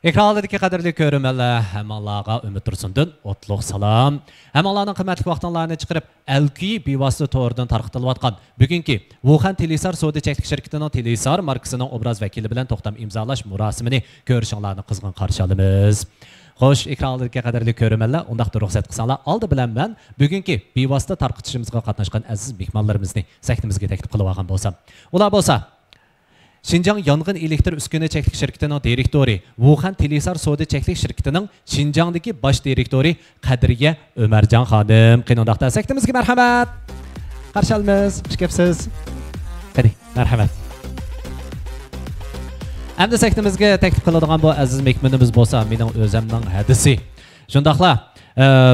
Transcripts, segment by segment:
Ekrandaki qadrli görürmenler, hem Allah'a ümit tursundan otluq salam. Hem Allah'ın kıymetli vaxtlarını çıkarıp Elki bivasıta tordan tarqıtılıvatqan bugünkü Wuhan Telisar Soda Çeklik Şirketi'nin Telisar markasının obraz vekili bilen toxtam imzalaş murasimini görüşünlerini kızgın qarşıalımız. Xoş, ekrandaki qadrli görürmenler, ondaqda ruxsat qısanlar, aldı bilen ben bugünkü bivasıta tarqıtışımızga qatnaşqan aziz mehmanlarımızı sahnemizga taklif qilib olgan bolsam. Ular bolsa Şinjan Yangın Elektr Üsküne Çeklik Şirketi'nin direktori, Wuhan Telisar Soda Çeklik Şirketi'nin Şinjan'daki baş direktori Kadriye Ömercan Hanım. Qınondaqda sahnemizga marhamat. Qarshi olamiz. Xush kelibsiz. Qani, marhamat. Endi sahnemizga taklif qiladigan bu aziz mehmonimiz bo'lsa, mening o'zimning hadisi. Shundaqla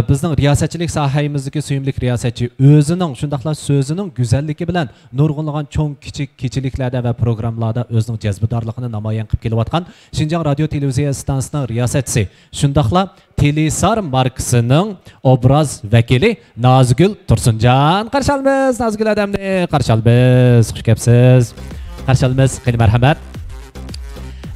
bizning riyosatchilik sohamizdagi suyumlik riyosatchi o'zining shundaqla so'zining go'zalligi bilan nurg'unlagan cho'ng kichik kechiliklarda va programmalarda o'zining jazbidorligini namoyon qilib kelayotgan Şinjan radio televiziya stansiyasining riyosatchisi shundaqla Telisar markasining obraz vakili Nazgul Tursunjon. Qarshi olamiz, Nazgul odamni qarshi olamiz. Xush kelibsiz. Qarshi olamiz. Qani marhamat.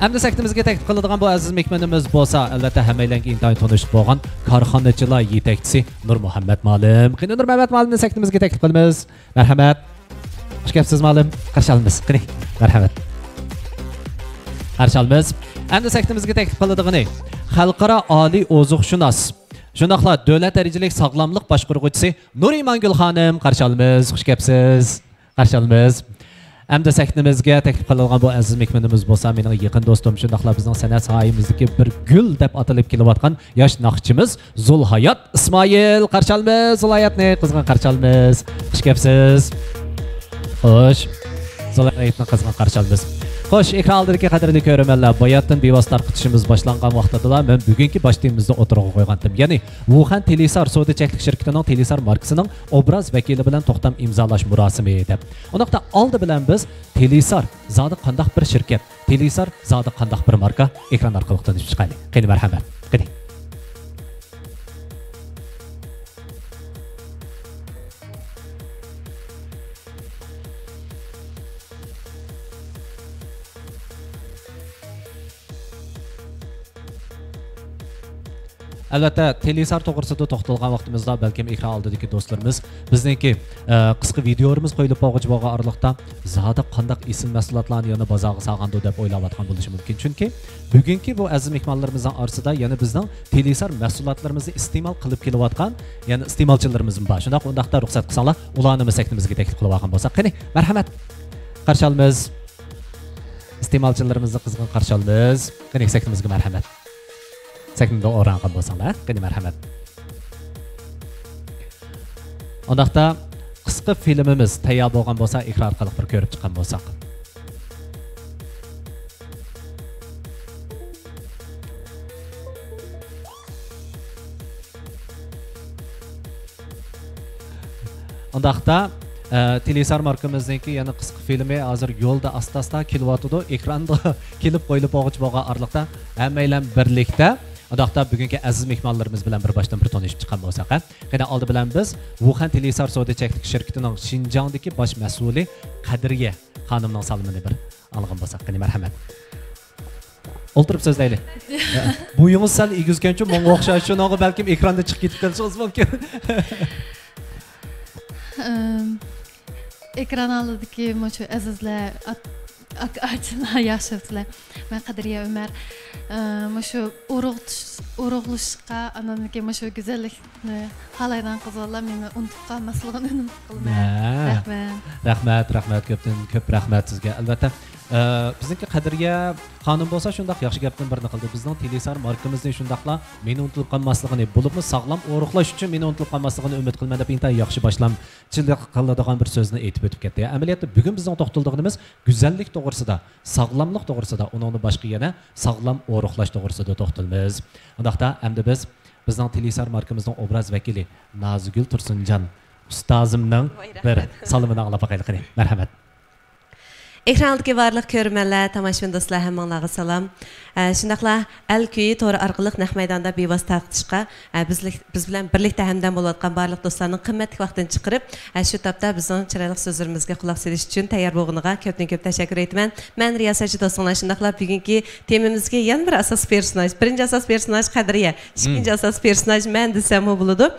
Endi sahnemizga taklif qiladigan bu aziz mehmonimiz bo'lsa, albatta hammalarga intayin tanishib bo'lgan korxonachilar yetakchisi Nur Muhammad Malim. Qani Nur Muhammad Malimni sahnemizga taklif qilamiz. Marhamat. Xush kelibsiz Malim. Qarshi olamiz. Qani marhamat. Qarshi olamiz. Endi sahnemizga taklif qiladigan xalqaro oliy ozuqshunos shundaqla davlat darajalik sog'lomlik boshqaruvchisi Nur Imongul xonim. Qarshi olamiz. Xush kelibsiz. Qarshi olamiz. Endi sahnemizga taklif qilingan bu aziz mehmonimiz bo'lsa, mening yaqin do'stim shundaqla bizning san'at sohamizdagi bir gul deb atalib kelayotgan yosh naqshchimiz Zulhayot Ismoil. Qarshi olamiz. Zulhayotni qizg'in qarshi olamiz. Xush kelibsiz. Xo'sh. Zulhayotni qizg'in qarshi olamiz. Xo'sh, ekrandagi qadrli ko'ruvchilar, bayatdan bevosita tarqitishimiz boshlangan vaqtida men bugungi bosh temamizda o'tirg'a qo'ygandim. Ya'ni Wuhan Telisar Soda Çeklik Şirketi'nin Telisar markasining obraz vakili bilan to'xtam imzolash murosimi edi. Unoqda oldi bilan biz Telisar zodi qandaq bir shirkat, Telisar zodi qandaq bir marka ekran orqali tanishib chiqaylik. Qani marhamat. Qani. Albatta, Telisar to'g'risida to'xtalgan vaqtimizda balkim ekran oldidagi do'stlarimiz bizningki qisqa videolarimiz qo'yilib bo'lgan oraliqda zodi qandaq ism mahsulotlarni yana bozorga solgandi deb o'ylayotgan bo'lishi mumkin. Chunki bugungi bu aziz mehmonlarimizning orasida yana bizning Telisar mahsulotlarimizni iste'mol qilib kelayotgan, yana iste'molchilarimiz bor. Shunday undaqda ruxsat qilsanglar, ularni sahnemizga taklif qilib olgan bo'lsa, qani marhamat. Qarshi olamiz. Iste'molchilarimizni qizg'in qarshi olamiz. Qani sahnemizga marhamat. Sahnemda o'rangan bo'lsanglar, qani marhamat. Undaqda qisqa filmimiz tayyor bo'lgan bo'lsa, ekran orqali bir ko'rib chiqqan bo'lsak. Undaqda Telisar markamizninki yana qisqa filmi hozir yo'lda asta-asta kelyotdi. Ekranda kelib qo'yilib bo'lgan oraliqda hammalar birlikda Undaqda bugungi aziz mehmonlarimiz bilan bir boshdan bir tanishib chiqqan bo'lsak, qani oldi bilan biz Wuhan Telisar Soda Çeklik Şirketi'ning Şinjan'dagi bosh mas'uli Kadriye xonimning salomini bir olgan bo'lsak, qani marhamat. O'ltirib so'zlaylik. Buyingiz sal egizgancha menga o'xshash, shunga balkim ekranda chiqib ketib qolishingiz mumkin. Ekran oldidagi shu azizlar Açılar yaşadılar. Ben Kadriye Ömer, şu uğurluşqa, anamdaki şu güzellikni halaydan qızlarla meni unutib qalmasligini umid qilaman. Rahmat, ko'p rahmat sizga. Albatta, bizniki Kadriye xonim bo'lsa, shundaq yaxshi gapdan birini qildi. Bizning Telisar markamizni shundaqla meni unutib qalmasligini, bo'libmi sog'lom o'riqlash uchun meni unutib qalmasligini umid qilaman deb inta yaxshi boshlamchilik qiladigan bir so'zni aytib o'tib ketdi. Amaliyotda bugun bizning to'xtaldig'imiz go'zallik to'g'risida, sog'lomlik to'g'risida, uni boshqa yana sog'lom o'riqlash to'g'risida to'xtalamiz. Undaqda endi bizning Telisar markamizning obraz vakili Nazgul Tursunjon ustozimning bir salomini anglab boqaylik. Marhamat. Ekrandagi barliq ko'rmanlar, tomoshabin do'stlar hammanglarga salom. Shundaqla Al-Kuyi to'g'ri orqali naq maydonda bevosita tarqatishga biz bilan birlikda hamdam bo'layotgan barliq do'stlarning qimmatli vaqtini chiqarib, shu topda bizning chiroyli so'zlarimizga quloq solish uchun tayyor bo'lganiga ko'p tashakkur aytaman. Men riyosatchi do'stlar shundaqla bugungi temamizga yana bir asos personaj, birinchi asos personaj Qadriya, ikkinchi asos personaj men desam bo'ladi.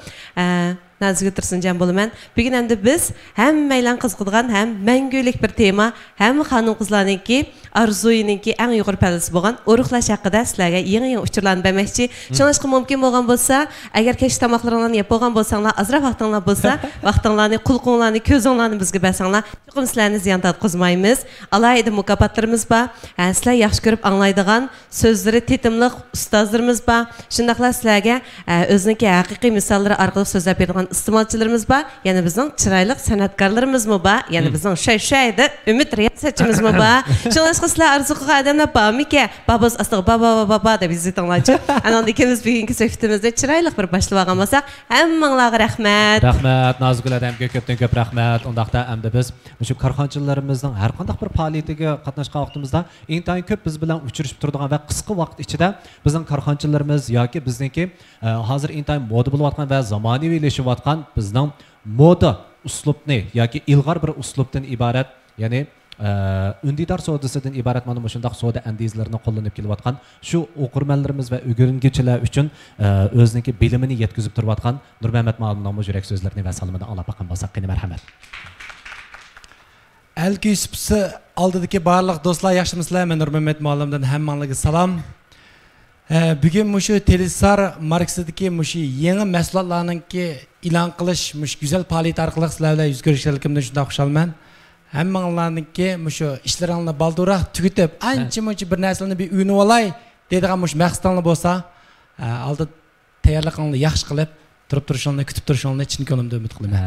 Nazik o'tirsinjan bo'laman. Bugun endi biz hammaylar qiziqadigan ham mangulik bir tema, ham xonim qizlarningki, orzuyininki eng yuqori pallasi bo'lgan urug'lash haqida sizlarga yangi uchurlarni bermoqchi. Shuningdek mumkin bo'lgan bo'lsa, agar kech tomoqlaringlarni yeb bo'lgan bo'lsanglar, azroq vaqtinglar bo'lsa, vaqtinglarni, qulqinglarni, ko'zinglarni bizga bersanglar, chuqur sizlarni ziyon tatqizmaymiz. Alayda mukofotlarimiz bor. Sizlar yaxshi ko'rib anglaydigan, so'zlari tetimliq ustozlarimiz bor. Shundaqla sizlarga o'ziniki haqiqiy misollari orqali so'zlab beradigan iste'molchilarimiz bor, yana bizning chiroyli san'atkorlarimiz bor, yana bizning shayda umid riyosatchimiz bor. Shuningdek sizlar arzu qilgan odamlar bormi-ki? Babos astiga baba deb izitinglarchi. Ana ikimiz bugungi suhbatimizda chiroyli bir boshlab olgan bo'lsak, hammanglarga rahmat. Rahmat, Nazgul odamga ko'p rahmat. Undaqda endi biz shu korxonchilarimizning har qanday bir faoliyatiga qatnashgan vaqtimizda intayin ko'p biz bilan uchrashib turadigan va qisqa vaqt ichida bizning korxonchilarimiz yoki bizniki hozir intayin moda bo'layotgan va zamonaviylashayotgan bizning moda uslubni yoki ilg'or bir uslubdan iborat, ya'ni undidor savdosidan iborat mana shunday savdo andizlarini qo'llanib kelayotgan shu o'qirmanlarimiz va o'g'iruvchilar uchun o'ziniki bilimini yetkazib turayotgan Nurmamat ma'lumotni yurak so'zlarini va salomini olib boqqan bo'lsak, qani marhamat. Al-Kuyi supsi oldidagi barliq do'stlar yaxshimisizlar? Men Nurmamat ma'lumdan hammanglarga salom. Bugün muşu Telesar markesidagi muşu yangi mahsulotlarningki e'lon qilish mush güzel faoliyat orqali sizlar bilan yuz ko'rishganligimdan shunday xursandman. Hammanglarningki muşu ishlaringni balduroq tugatib, ancha-muncha bir narsalarni bir uynib olay deydigan mush maqsadinglar bo'lsa, oldi tayyorligingni yaxshi qilib turib turishingni, kutib turishingni chin ko'nglimdan umid qilaman.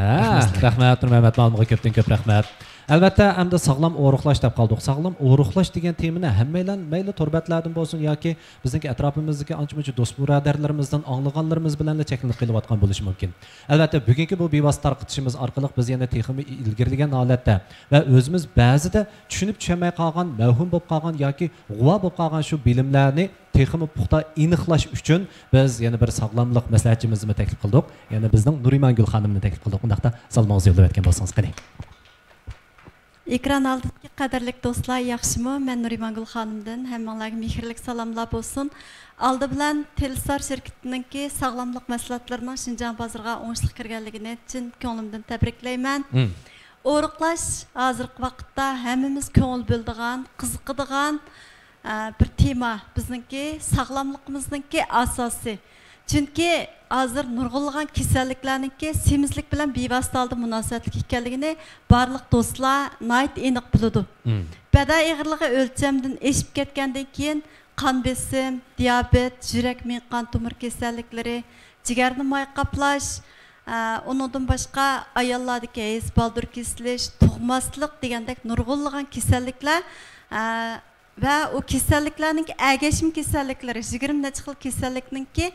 Rahmat, Nurmamat ma'lumotga ko'p rahmat. Albatta, hamda sog'lom o'ruqlash deb qoldik. Sog'lom o'ruqlash degan temani hammaylar mayli turbatlardan bo'lsin yoki bizning atrofimizdagi ancha-muncha do'st birodarlarimizdan anglaganlarimiz bilan cheklanib kelayotgan bo'lishi mumkin. Albatta, bugungi bu bevosita tarqatishimiz orqali biz yana texnik ilgirlagan holatda va o'zimiz ba'zida tushunmay qolgan, mavhum bo'lib qolgan yoki g'uva bo'lib qolgan shu bilimlarni texnik puxta aniqlash uchun biz yana bir sog'lomlik maslahatchimizni taklif qildik. Yana bizning Nurimangul xonimni taklif qildik. Undaqda salmoningizni yo'llab o'tgan bo'lsangiz qani. Ekran aldiki qadrlik do'stlar, yaxshimi? Men Nurimangul xonimdan hammanglarga mehrlik salomlar bo'lsin. Aldı bilan Telesar şirkətiningki sağlamlıq mahsulotlarining Şinjan bozoriga o'ngishli kirganligini chin ko'nglimdan tabriklayman. O'ruqlash hozirgi vaqtda hammamiz ko'ngil bo'ladigan, qiziqadigan bir tema. Bizningki sağlamlığımızningki asosi. Chunki hozir nurg'unlagan kasalliklarningki semizlik bilan bevosita oldi munosabatlik ekanligini barliq do'stlar nayt aniq biladi. Badan ig'irligi o'lchamdan eshib ketgandan keyin qon besim, diabet, yurak min qon tomir kasalliklari, jigarni may qaplash, undan boshqa ayollardagi AIDS, baldur kesilish, tug'maslik degandek nurg'unlagan kasalliklar ve o kasalliklarning agashim kasalliklari 20 necha xil kasallikningki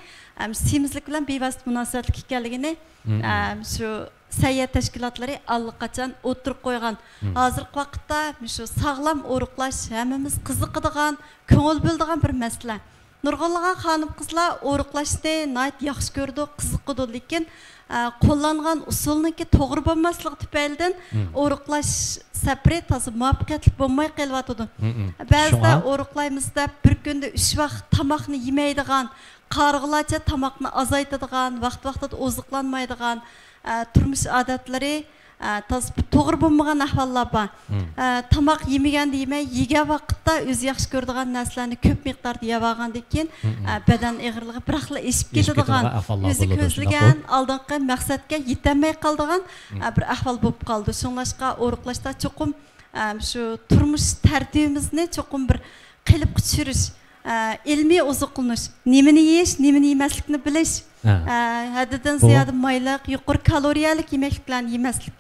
semizlik bilan bevosita munosabatlik ekanligini shu sayyor tashkilotlari allaqachon o'tirib qo'ygan. Hozirgi vaqtda shu sog'lom o'ruqlash hammamiz qiziqadigan, ko'ngil bo'ladigan bir masala. Nurg'unlagan xonim qizlar o'ruqlashni nayt yaxshi ko'rdi, qiziqadi, lekin qo'llangan usulniki to'g'ri bo'lmasligi tufaylidan o'ruqlash sapri toza muvaffaqiyatli bo'lmay qelyotdi. Ba'zida o'ruqlaymiz deb bir kunda 3 vaqt tomoqni yemaydigan, qarg'ilarcha tomoqni azaytadigan, vaqt-vaqtida oziqlanmaydigan turmush odatlari to'g'ri bo'lmagan ahvollar bor. Tomoq yemaganda yemay, yegan vaqtda o'zi yaxshi ko'radigan narsalarni ko'p miqdorda yeb olgandan keyin badan ig'irligi biroqla eshib ketadigan, o'zi ko'zlagan oldingi maqsadga yetolmay qoladigan bir ahvol bo'lib qoldi. Shunlashqa o'ruqlashda cho'qim shu turmush tartibimizni cho'qim bir qilib tushirish, ilmiy oziqlanish, nimani yeyish, nimani yemaslikni bilish, haddidan ziyoda mayliq, yuqori kaloriyalik yemekliklarni yemaslik,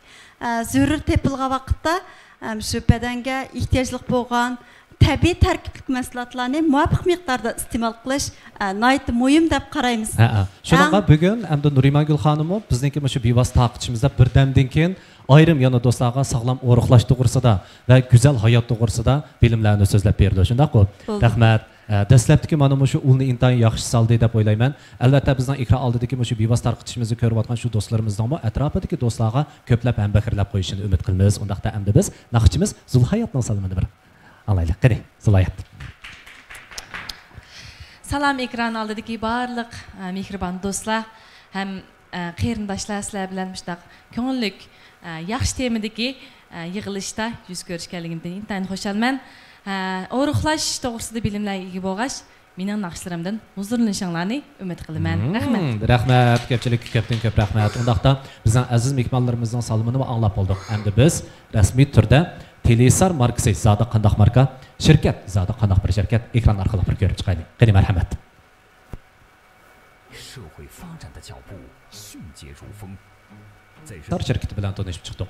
zarur tepilgan vaqtda shu badanga ehtiyojli bo'lgan tabiiy tarkiblik mahsulotlarni muvofiq miqdorda iste'mol qilish nihoyatda muhim deb qaraymiz. Shunaqa bugun hamda Nurimangul xonimi bizniki shu bevosita taqishimizda birdamdan keyin ayrim yana do'stlarga sog'lom o'riqlash to'g'risida va go'zal hayot to'g'risida bilimlarni so'zlab berdi. Shundaqmi? Rahmat. Dastlabki mana shu ulni intayin yaxshi saldi deb o'ylayman. Albatta bizning ekran oldidagi shu bevosita tarqitishimizni ko'rayotgan shu do'stlarimizning atrofidagi do'stlarga ko'plab hambaxirlab qo'yishini umid qilamiz. Undaqda hamda biz naqshimiz Zulhayotning salomini bir alaylik. Qani, Zulhayot. Salam ekran oldidagi barliq mehribon do'stlar ham qarindoshlar sizlar bilan mushtaq ko'ngillik yaxshi temadagi yig'ilishda yuz ko'rishganligimdan intayin xursandman. O'ruqlash to'g'risida bilimlarga ega bo'lgach, mening naqshlarimdan huzurlanishinglarni umid qilaman. Rahmat. Rahmat, ko'pchilik ko'p rahmat. Undaqda bizning aziz mehmonlarimizning salomini anglab oldik. Endi biz rasmiy turda Telesar markasi zada qandaq marka, shirkat zada qandaq bir shirkat ekran orqali bir ko'rib chiqaylik. Qani marhamat. 社会发展的脚步迅捷如风。 Tar şirketi bilan tanışıp çıktık.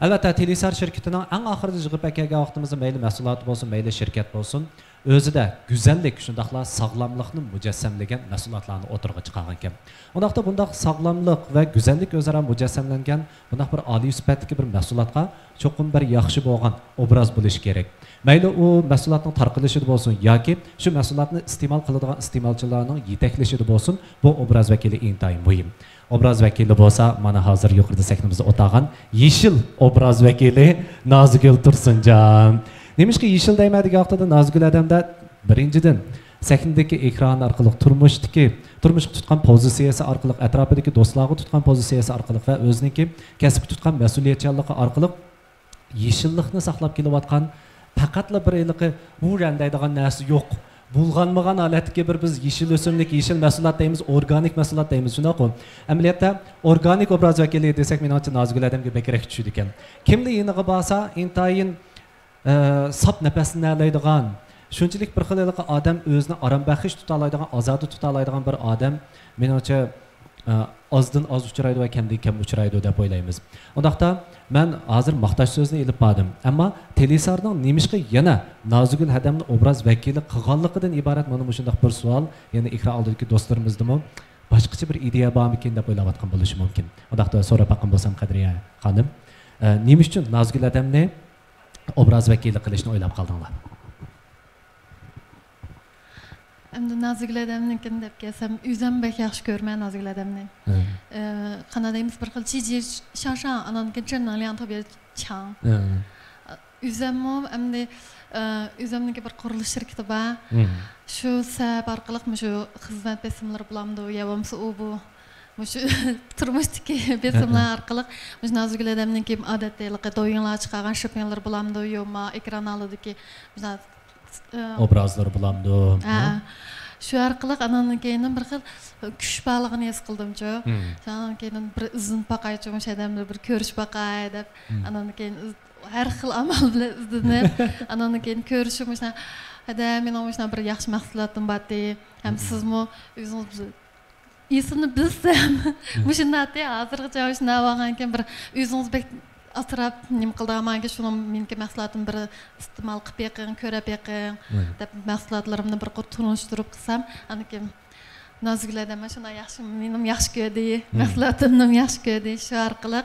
Albatta Telesar şirketining eng oxirida yig'ib kelgan vaqtimizda mayli mahsulot bo'lsin, mayli shirkat bo'lsin, o'zida go'zallik, shundaqla sog'lomlikni mujassamlagan mahsulotlarni o'tirg'a chiqargan ekan. Undaqda bundaq sog'lomlik va go'zallik o'zaro mujassamlangan bundaq bir oliy sifatdagi bir mahsulotga cho'qim bir yaxshi bo'lgan obraz bo'lishi kerak. Mayli u mahsulotning tarqalishida bo'lsin yoki shu mahsulotni iste'mol qiladigan iste'molchilarning yetaklashida bo'lsin, bu obraz vakili intayin muhim. Obraz vakili bo'lsa, mana hozir yuqorida sahnimizda o'tag'an yeshil obraz vakili Nozigul Tursunjon. Nemishki yeshil deymaydigan vaqtida Nozigul odamda birinchidan sahnadagi ekran orqali turmushga tutgan pozitsiyasi orqali, atrofidagi do'stlarga tutgan pozitsiyasi orqali va o'ziniki kasbga tutgan mas'uliyatchanligi orqali yeshillikni saqlab kelayotgan faqatla bir eliqi bu randaydigan narsa yo'q. Bulğanmagan aletki bir biz yeşil ösümlük, yeşil mahsulot deymiz, organik mahsulot deymiz. Şunaqo. Amaliyotda organik obraz vakili desek men uchun Nozigul odamga bekrak tushdi ekan. Kimli yeniga borsa, intayin sap nafasini alaydigan, shunchalik bir xillik odam o'zini arambaxish tuta oladigan, ozodi tuta oladigan bir odam menimcha ozdan oz uchraydi va kamdan kam uchraydi deb o'ylaymiz. Undaqda men hozir maqtash so'zni ilib bordim, ammo Telesarning nemishqa yana Nozigul odamning obraz vakili qilganligidan iborat mana shunday bir savol, yana ekran oldidagi do'stlarimizdimi boshqacha bir ideya bormikin deb o'ylayotgan bo'lishi mumkin. Undaqda so'rab baqim bo'lsam Qadriya xonim, nima uchun Nozigul odamni obraz vakili qilishni o'ylab qoldinglar? Endi Nozigul odamnikini deb kelsam, o'zim bek yaxshi ko'rman Nozigul odamni. Qanday deymiz, bir xil chiji shanshan ananiki chernalian tabi chang. O'zimmo endi o'zimniki bir qurilish shirkati bor. Shu sabab orqali shu xizmat besimlar bulamdi, ya bo'lmasa u bu shu turmushdagi besimlar orqali shu Nozigul odamniki odatda do'yinlar chiqargan shoppinglar bulamdi, yo'qmi ekran oldidagi obrazlar bulamdi. Shu orqali anandan keyin bir xil kuch borligini his qildim-ku. Anandan keyin bir izin paqaychi o'sha odamni bir ko'rish paqay deb anandan keyin har xil amal bilan izlanib, anandan keyin ko'rishim o'sha men o'sha bir yaxshi mahsulotim bordi. Ham sizmi o'zingiz isini bilsam, mushunday hozirgacha o'shuna bo'lgan ekan bir o'zingiz atrap nim qildiman ki shuni menga mahsulotim bir iste'mol qilib beqing, ko'rib beqing deb mahsulotlarimni bir tunishtirib qilsam, aniki Nozigul odam shunday yaxshi, menim yaxshi ko'rdi, mahsulotimni yaxshi ko'rdi. Shu orqali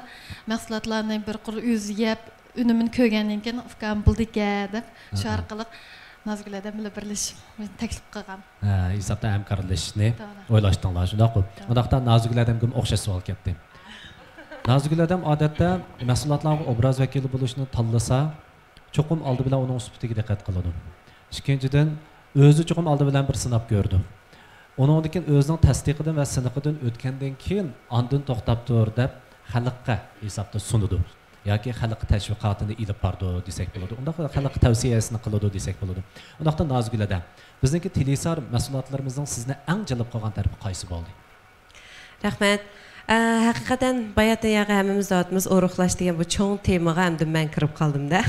mahsulotlarni bir qur o'zi yeb, unumini ko'rgandan keyin ufkam buldika deb shu orqali Nozigul odam bilan birlashib taklif qilgan. Hisobda hamkorlashishni o'ylashdinglar, shundaqmi? Undaqda Nozigul odamga o'xshash savol ketdi. Nozigul odam odatda mahsulotlarga obraz vakili bo'lishni tanlasa, cho'qim oldi bilan uning sifatiga diqqat qiladi. Ikkinchidan, o'zi cho'qim oldi bilan bir sinab ko'rdi. Undan keyin o'zining tasdiqidan va siniqidan o'tgandan keyin ondan to'xtab tur deb xalqqa hisobda sunadi. Yoki xalq tashviqotini ilib bordi desak bo'ladi. Unda xalq tavsiyasini qiladi desak bo'ladi. Undaqda Nozigul odam, bizniki Telesar mahsulotlarimizning sizni eng jalb qilgan tarafi qaysi bo'ldi? Rahmat. Haqiqatan bayatda yağı həmmimiz dağıtımız oruqlaş degan bu çoğun temaga hamda mən kirib qaldım da.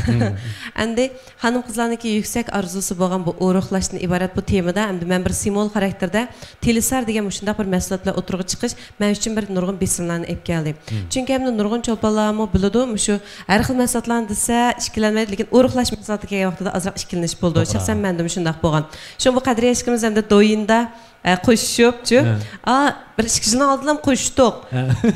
Endi hanım qızlarniki yüksek arzusu bo'lgan bu oruqlaşdan ibaret bu temada hamda mən bir simvol xarakterda Telisar degan shundaq bir mahsulotlar o'tirg'i chiqish men uchun bir nurg'un besimlarni olib keldi. Chunki hamda nurg'un cho'ponlarmi biladi, shu har xil mahsulotlarni desa ishkilanmaydi, lekin oruqlash mahsuloti kelgan vaqtida ozroq ishkilanish bo'ldi. Shaxsan menda shundaq bo'lgan. Shu bu qadriya ishkimiz hamda do'yinda qo'shishibchu. Bir ishkishni oldilam qo'shdik.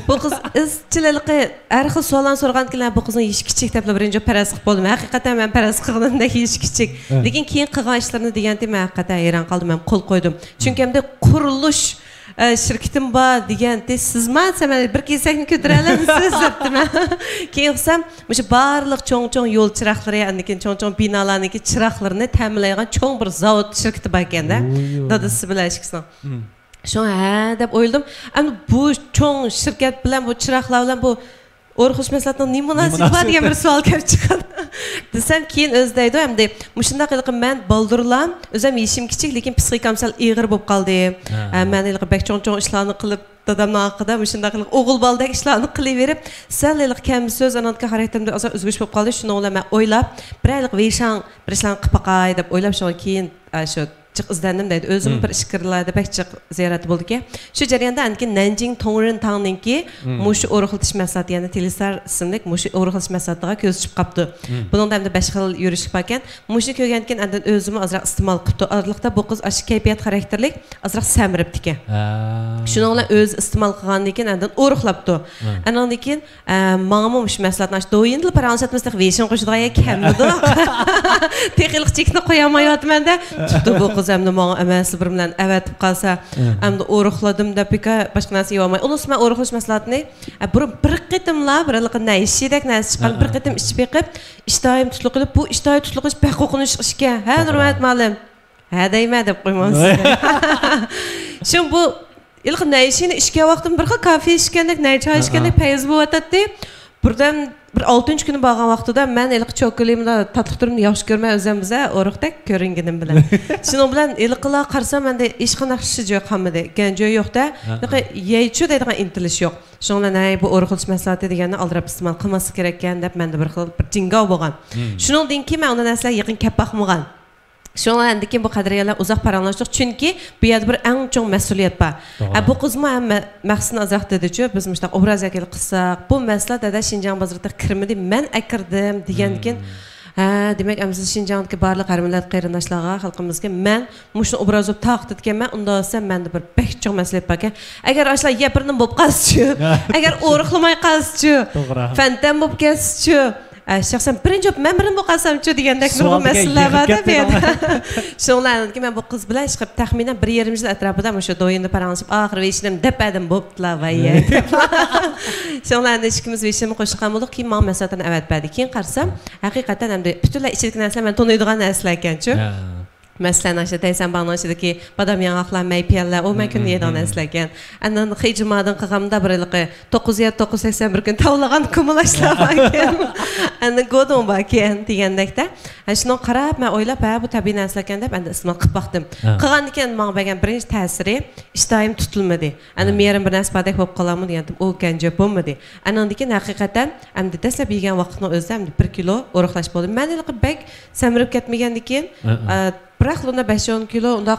Bu qiz izchillikqa har xil savollarni so'ragankilar bu qizning yoshi kichik deb birinchi paraz qilib bo'ldim. Haqiqatan men paraz qilganda yoshi kichik. Lekin keyin qilgan ishlarini deganda men haqiqatan hayron qoldim, men qo'l qo'ydim. Chunki hamda qurilish şirketim var degende siz maalesef bir kesakni ko'tara olasiz debdim. Keyin qilsam, o'sha barliq cho'ng-cho'ng yo'l chiroqlari, ya'ni cho'ng-cho'ng binolarniki chiroqlarini ta'minlaydigan cho'ng bir zavod shirkati bor ekanda. Dadasi bilan ishqisam. Şu deb o'yladim. Endi bu cho'ng shirkat bilan bu chiroqlar bilan bu oruqlash maslahatning ne munosabati bor degan bir savol kelib chiqadi. Desem keyin o'zdaydi, hamda mushunda qilib men baldurlam, o'zim yeshim kichik, lekin psixikam sal ig'ir bo'lib qoldi. Men ilq bek cho'ng-cho'ng ishlarni qilib dadamning haqida mushunda qilib o'g'il baldek ishlarni qilaverib, sal ilq kam so'z anotga xarakterimda ozor o'zgarish bo'lib qoldi. Shuni bilan men o'ylab, bir aylik veshang bir ishlarni qilib boqay deb o'ylab shundan keyin shu çık izlendim deydi. Özüm bir işkirlerde pek çık ziyaret buldu ki. Şu jarayonda anki Nanjing Tongren Tang'ninki muşu oruqlatish maslahatı, yani Telisar isimlik muşu oruqlatish maslahatiga ko'z tushib qapti. Bunun da 5 xil yurish ekan. Muşu ko'rgankin andan o'zimni ozroq iste'mol qilibdi. Araliqda bu qiz ashi kayfiyat xarakterlik ozroq samiribdi ekan. Shuni bilan o'z iste'mol qilgandan keyin andan oruqlabdi. Andan keyin menga mush maslahatni ash do'yinli paransatmasda veshin qo'shadigan kamidi. Texnik chekni qo'yamayotmanda tutdi bu Zemde bana eməsi bir bilen evet qalsa, əmdə oruqladım da pika başqa narsa yeyolmay. Onus mən oruqlaş məsləhətini bir qitimla bir nə işidək nəsə çıxan bir qitim içib eqib, iştahim tutluq qılıb bu iştahi tutluq qılıb bəq oxunuş işkə. Hə Nurmat müəllim. Hə dəymə deyib qoymansın. Şimdi bu ilk nə işini işkə vaxtım bir xil kafe işkəndək, nə çay işkəndək payız bu vatatdı. Buradan bir 6-cı günü bağlan vaxtıda mən ilk çokolimda tatlı turumni yaxşı görmə özümüzə oruqdak görüngenim bilan. Şunun bilan ilqila qarsa məndə iş qanaqşı yox hamıdı. Gəncə yox da. Yeyçü deydigan intiliş yox. Şunun bilan bu oruqlaş məsləhəti degəni aldırıb iste'mol qılması kerakkan deb məndə bir xil bir jingav bolğan. Şunun dinki mən ona nəslə yaqin kəp baxmağan. Şunlandaki bu qadriyalar uzaq paranlaşdıq. Çünki bu yerdə bir ən çox məsuliyyət var. Bu qızma həm məqsədini azaq dedici, biz müştaq obraz yakil qısaq. Bu məsələ də Şinjan bazarında kirmidi, mən əkirdim degandikin. Demək əmsiz Şinjandakı barlıq hərmilət qeyrindaşlığa, xalqımızga mən muşun obrazı taqdid ekan, mən onda olsam məndə bir bək çox məsuliyyət var ekan. Əgər aşlar yepirnin bo'lib qazçı, əgər oruqlamay qazçı, fəndən bo'lib qazçı. Şəxsən birinci mən birini bu qasamçı degəndək nurg'un məsələlər var da bu yerdə. Şunlardan ki mən bu qız bilan çıxıb təxminən 1,5 yil ətrafında məşə doyunda paranışıb axır veşinim dəpədim bo'ptilar və yə. Şunlardan işimiz veşimi qo'shgan bo'ldik. Keyin mən məsələn əvət bədi. Keyin qarsam həqiqətən həm də bütünlə içilik nəsələr mən tanıydıgan nəsələr ekançı. Məsələn, aşağı deyəsən bana aşağıdakı badam yanaqlar, meypiyələr, o mən gün yedən əsləgən. Əndən xeycimadan qığamda bir ilqi 981 gün tavlağan kumulaşlar var ekan. Əndən qodum var ekan degəndəkdə. Şunu qarab, mən oylab, bu təbii nəsləgən deyib, əndə iste'mol qılıb baxdım. Qığan ikən mənə bəgən birinci təsiri iştahim tutulmadı. Əndə meyerim bir nəsə badək olub qalamı deyəndim, o gəncə bulmadı. Əndən ikən həqiqətən, əmdə dəsləb yegən vaxtını özdə, əmdə 1 kilo oruqlaş boldu. Mən ilqi bəg səmirib getməyəndikən, Бірақ онда 5-10 kilo onda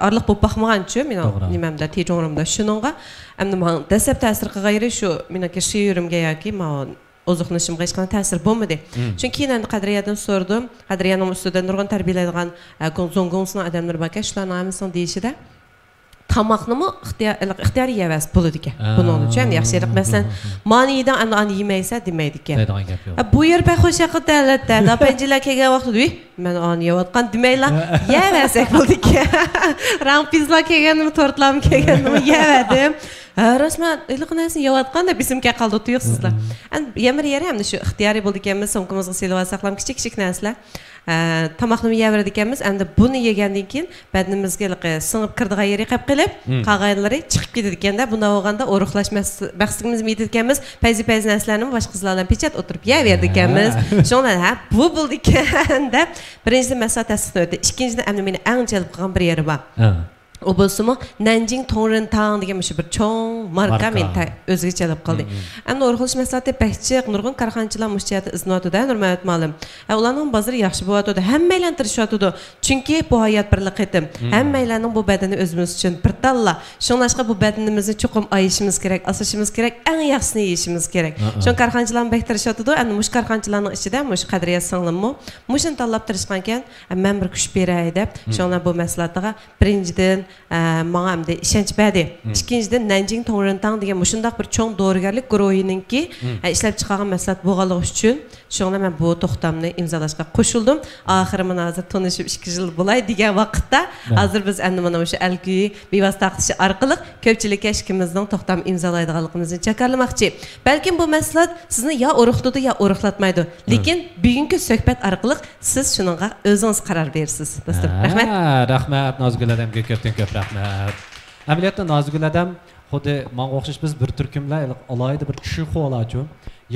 aralıq bo'lib baxmağançı, men nimamda tejorumda shuningga, endi men dastlab ta'sir qilg'ayri shu meniki shiurimga yoki men oziqlanishimga hech qanday ta'sir bo'lmadi. Chunki keyin endi Qadriyadan so'radim. Qadriyaning ustida nurg'un tarbiyalaydigan Gongsongsning odamlar bor ekan, shularni hammasini deyishida tamaqnimi ixtiyoriy yeyəvəz bo'ladi ekan. Buning uchun yaxshiroq masalan, manidan ani yemaysa demaydi ekan. Bu yer baxo'sh haqida davlatda, dapanjilar kelgan vaqtda, men ani yeyotgan demaylar, yeyəvəzək bo'ldi ekan. Rampizlar kelganimi, tortlarmi kelganimi yeyaverdim. Rasman ilqinasini yeyotganda bizimga qoldi tuyuqsizlar. Endi yemir yeri ham shu ixtiyoriy bo'ldi ekanmiz, so'mkimizga silib saqlam kichik narsalar. Tamaqni yeyaverdik ekanmiz. Endi buni yegandan keyin badnimizga singib kirdigan yeri qilib qilib, qolganlari chiqib ketadi ekanda. Bunda bo'lganda oruqlash maqsadimizni yetib ekanmiz. Payzi narsalarni boshqa qizlar bilan pechat o'tirib yeyaverdik ekanmiz. Shundan bu bo'ldi ekan deb birinchi masala tasdiqladi. Ikkinchidan endi meni eng jalb qilgan bir yeri bor. O bo'lsa-mu Nanjing Tongrintang degan shu bir cho'ng marka men o'ziga chalib qoldi. Endi o'rg'ilish maslahati bakchiq, nurg'un korxonchilar mushchiyati iznotida Nurmat ma'lum. Ularning bozori yaxshi bo'yatdi, hammalar tirishyapti. Chunki bu hayot birlik etim. Hammalarning bu badani o'zimiz uchun bir talla. Shunlashqa bu badanimizni cho'qim ayishimiz kerak, asashimiz kerak, eng yaxshisini yeyishimiz kerak. Shun korxonchilar bek tirishyapti. Endi mush korxonchilarning ichida mush qadriya singlimmi, mushun tanlab tirishgan ekan, men bir kuch beray deb, shunlar bu maslahatiga birinchidan menga hamda ishonch berdi. Ikkinchidan Nanjing Tongrintang degan mushundaq bir cho'ng dorigarlik guruhininki ishlab chiqargan maslahat bo'lganligi uchun shunga men bu to'xtamni imzolashga qo'shildim. Oxiri men hozir tanishib 2 yil bo'lay degan vaqtda hozir biz endi mana shu alki bevosita taqtishi orqali ko'pchilikka ishimizning to'xtam imzolaydiganligimizni chakarlamoqchi. Balkim bu maslahat sizni yo urug'ladi yo urug'latmaydi. Lekin bugungi suhbat orqali siz shuningga o'zingiz qaror berasiz. Dostum, rahmat. Rahmat Nozgul odamga ko'p rahmat. Amaliyotda Nozgul odam xuddi menga o'xshash biz bir turkumlar alohida bir kishi qo'lachu.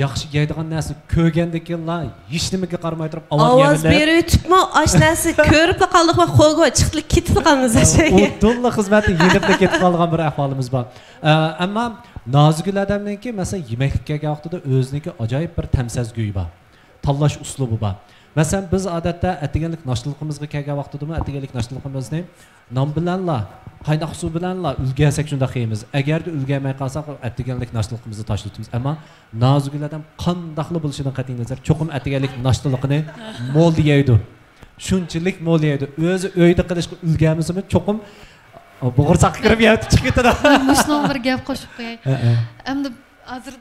Yaxshi yeydigan narsa ko'rgandikinlar hech nimaga qaramay turib ovoz berib o'tibmi, osh narsa ko'rib qoldik va qo'lga chiqib ketib qolamiz o'shaga. O'tdilla xizmatni yelib ketib qolgan bir ahvolimiz bor. Ammo Nozgul odamniki masalan yemeklikka vaqtida o'ziniki ajoyib bir tamsazguyi bor. Tanlash uslubi bor. Masalan biz odatda atiganlik nashliligimizga kelgan vaqtida atiganlik nashliligimizni non bilanla, qaynoq suv bilanla ulgasak shunda qiymiz. Agarda ulgamay qolsak atiganlik nashliligimizni tashlaymiz. Ammo Nozgul odam qandoqli bo'lishidan qat'iy nazar cho'qim atiganlik nashliligini mo'l yeydi. Shunchalik mo'l yeydi. O'zi uyda qilishga ulgamizmi cho'qim bo'g'irsoq kirib yotib chiqib ketadi. Mushning bir gap qo'shib qo'yay. Endi hozir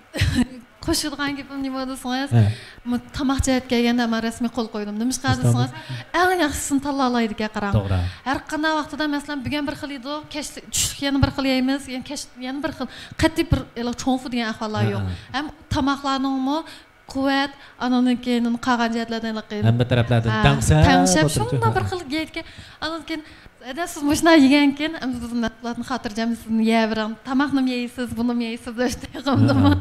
qo'shilgan gapim nima desangiz, tamoq jihatiga kelganda men rasmiy qo'l qo'ydim. Nima desangiz, eng yaxshisini tanlaydiga qarang. Har qanday vaqtida masalan bugun bir xil edi, kech tushlik yana bir xil yeymiz, yana bir xil qat'iy bir cho'nfu degan ahvollar yo'q. Ham tamoqlarningmi quvvat, anonikening qolgan jihatlardan hamma taraflardan tangshab shunda bir xil yeydigan, anonken siz mushuna yegankin, bizlarning xotirjamligini yeyverang, tamoqni yeysiz, buni yeysiz deb aytgandim.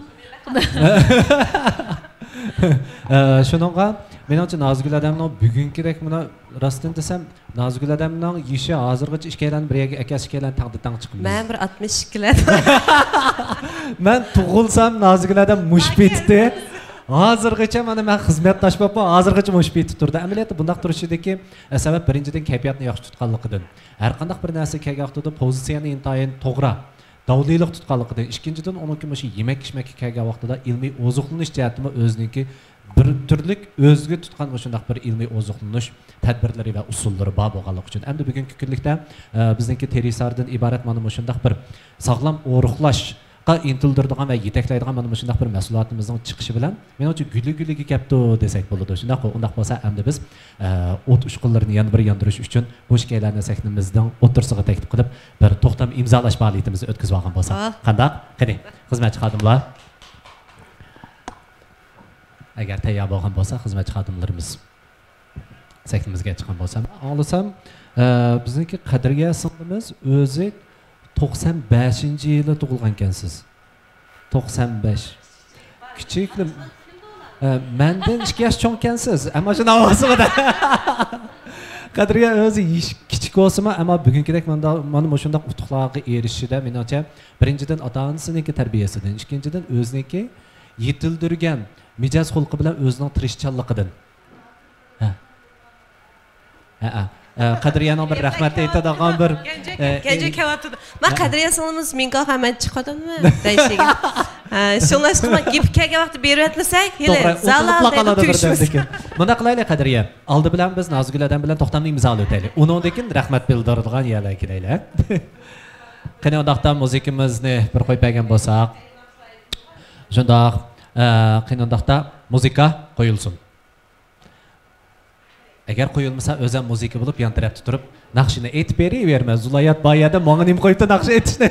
Shuningga menimcha Nozgul odamning bugunkidek buni rostdan desam Nozgul odamning yeshi hozirgacha ikkalan biriga akasi ikkalan taqdirdan chiqib. Men bir 62 lar. Men tug'ilsam Nozgul odam mush betdi. Hozirgacha mana men xizmatdosh bo'lib, hozirgacha mush betib turdi. Amaliyotda bunday turishidagi sabab birinchidan kayfiyatni yaxshi tutganligidan. Har qanday bir narsa kelgan vaqtida pozitsiyani intayin to'g'ri davlilik tutganligidan. Ikkinchidan uning shu yemak-ichmakka kelgan vaqtida ilmiy oziqlanish jihatimi o'ziniki bir turlik o'zga tutgan shunday bir ilmiy oziqlanish tadbirlari va usullari bor bo'lganligi uchun. Endi bugungi kunlikda bizniki Terisardan iborat mana shunday bir sog'lom o'riqlash intildirdigan va yetaklaydigan mana shunday bir mas'uliyatimizning chiqishi bilan menimcha guli-guliga kapto desak bo'ladi. Shunday undaq bo'lsa endi biz o't ushqunlarini yana bir yondirish uchun bo'sh kelgan sahnimizdan o'tirsiga taklif qilib bir to'xtam imzolash faoliyatimizni o'tkazib olgan bo'lsak. Qanday? Qani, xizmatchi xodimlar. Agar tayyor bo'lgan bo'lsa, xizmatchi xodimlarimiz sahnimizga chiqqan bo'lsa, olasam bizniki qadriga singlimiz o'zi 95-yili tug'ilgan ekansiz. 95. Kichiklim. Mendan 2 yosh cho'ng ekansiz. Ammo shuna ovozimda. Qadriya o'zi kichik bo'lsa-mu, ammo bugungidek mana shunday utuqlarga erishishida menimcha birinchidan ota-onasiniki tarbiyasidan, ikkinchidan o'ziniki yetildirgan mijoz xulqi bilan o'zining tirishchanligidan. Qadriyaning bir rahmat aytadigan bir Gençlik hayatı. Ben Qadriya sanımız minka hemen çıkadımı değişik. Şunlaştırma gibi kege vakti bir etmesek hele zalal düşmüş. Buna qilaylik Qadriya. Aldı bilan biz Nozgul odam bilan to'xtamni imzolab o'taylik. Uningdan rahmat bildiradigan yerlar kelaylik. Qani undaqda muzikamizni bir qo'yib bergan bo'lsak. Shundoq qani undaqda muzika qo'yilsin. Agar qo'yilmasa o'zim muzika bo'lib yon tarafda turib naqshini aytib beraverma. Zulayat boyada menga nim qo'yibdi naqsh aytishni.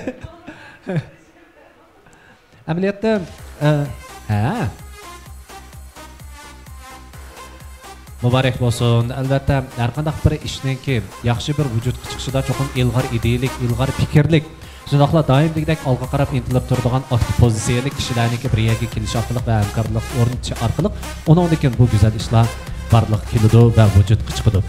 Amaliyotda muborak bo'lsin. Albatta har qanday bir ishningki yaxshi bir vujudga chiqishida cho'qim ilg'or idealik, ilg'or fikrlik, shundoqla doimdek olg'a qarab intilib turadigan aktiv pozitsiyali kishilarniki bir yerga kelish orqali va hamkorlik o'rnatish orqali uningdan bu go'zal ishlar barliq keladi va vujudga chiqadi.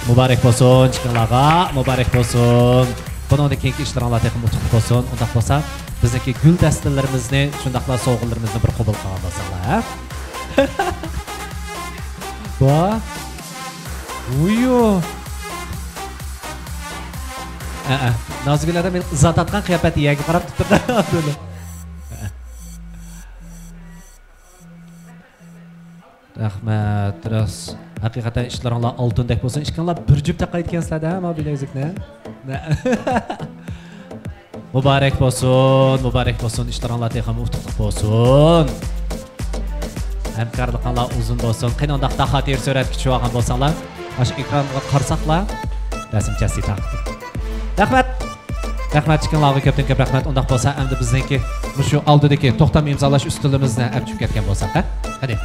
Muborak bo'lsin chiqinglarga, muborak bo'lsin. Bundan keyingi ishlaringlar texim utuqli bo'lsin. Undaq bo'lsa, bizniki gul dastalarimizni, shundaqla sovg'alarimizni bir qabul qilgan bo'lsanglar, ha? Va uyo. Nozgilarda men izot atgan qiyofati yaga qarab turibdi. Rahmat, ras. Haqiqatan ishlaringlar oltindek bo'lsin. Ishkanlar bir jup taqaytgansizlar-da, ma bilazikni. Muborak bo'lsin, ishlaringlar texam utuqli bo'lsin. Hamkorliklar uzun bo'lsin. Qanday xatir surat kichib olgan bo'lsanglar, mana shu ekranga qarsaqlar, rasmchasi taqdim. Rahmat chiqinlarga ko'p rahmat. Undaq bo'lsa, endi bizniki shu oldidagi to'xtam imzolash ustunimizni olib ketgan bo'lsak-da. Qani.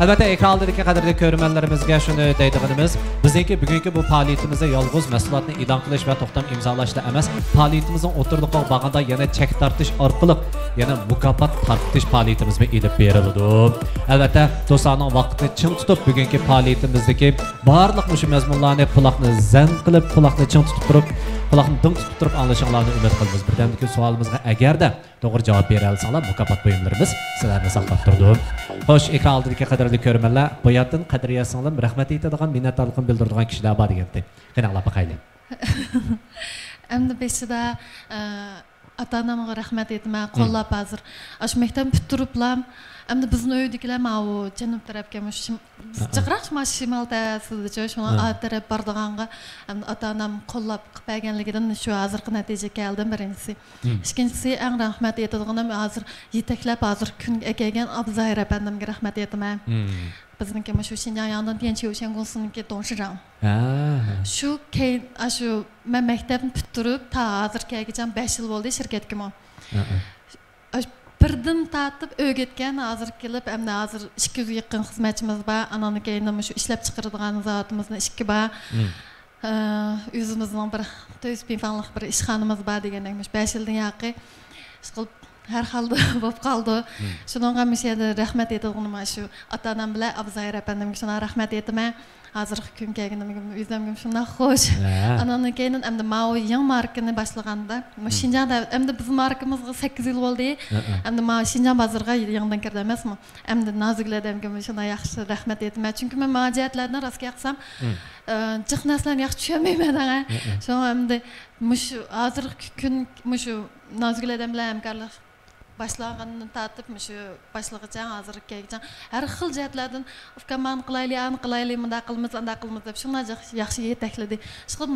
Albatta ekran oldidagi qadrli ko'rmanlarimizga shuni deydiganimiz, bizniki bugungi bu faoliyatimizda yolg'iz mahsulotni e'lon qilish va to'xtam imzolashda emas, faoliyatimizning o'tirliqqa bag'anda yana chek tortish orqali yana mukofot tortish faoliyatimizga elib beriladi. Albatta, do'stlarning vaqtini chim tutib, bugungi faoliyatimizdagi barliq shu mazmunlarni quloqni zan qilib, quloqni chim tutib turib, quloqni dim tutib turib anglashinglarni umid qilamiz. Birdamdagi savolimizga agarda to'g'ri javob bera olsanglar, mukofot buyumlarimiz sizlarni saqlab turdi. Xo'sh, ekran oldidagi qadrli ko'rmanlar, bu yerdan qadriyasinglar rahmat aytadigan, minnatdorligini bildiradigan kishilar bor degandek. Qanaqlab baqaylik. Endi besida ata-onamga rahmat aytma, qo'llab hozir. Ash maktab bitiriblam. Endi bizni uydagilar mana janub tarafga jiqroq shimal tarafida shuni taraf bordiganga ota-onam qo'llab qilib berganligidan shu hozirgi natija keldim birinchisi. Ikkinchisi eng rahmat aytadiganim hozir yetaklab hozir kun kelgan Abzahir apandimga rahmat aytaman. Bizniki shu Şinjan yandan Dianchi Ocean Gongsuniki do'nshiram. Shu keyin shu men maktabni bitirib ta hozir kelgacha 5 yil bo'ldi shirkatga men. Birdim tatib o'rgatgan hozir kelib, endi hozir 200 ga yaqin xizmatchimiz bor. Anani keyin shu ishlab chiqaradigan zotimizni 2 bor. O'zimizning bir 400 bin franlik bir ishxonamiz bor degandek, 5 yildan yaqi ish qilib har xilda bo'lib qoldi. Shunga mishada rahmat aytadiganim shu ota-onam bilan Abzahir apandimga shuna rahmat aytaman. Hozirgi kun kelganimga o'zimga shunday xo'sh. Anani keyin endi Mao yangi markani boshlaganda, Şinjanda endi biz markamizga 8 yil bo'ldi. Endi Mao Şinjan bozoriga yangidan kirdi emasmi? Endi noziklardamga shunday yaxshi rahmat aytaman. Chunki men majiyatlarni rostga qilsam, jiqnaslarni yaxshi tushunmayman. Shu endi shu hozirgi kun shu noziklardam bilan hamkorlik başlağını tatib shu başlagacha hozirga kelgacha har xil jihatlardan ufkaman qilayli munda qilamiz deb shunday yaxshi yetakladi. Chiqib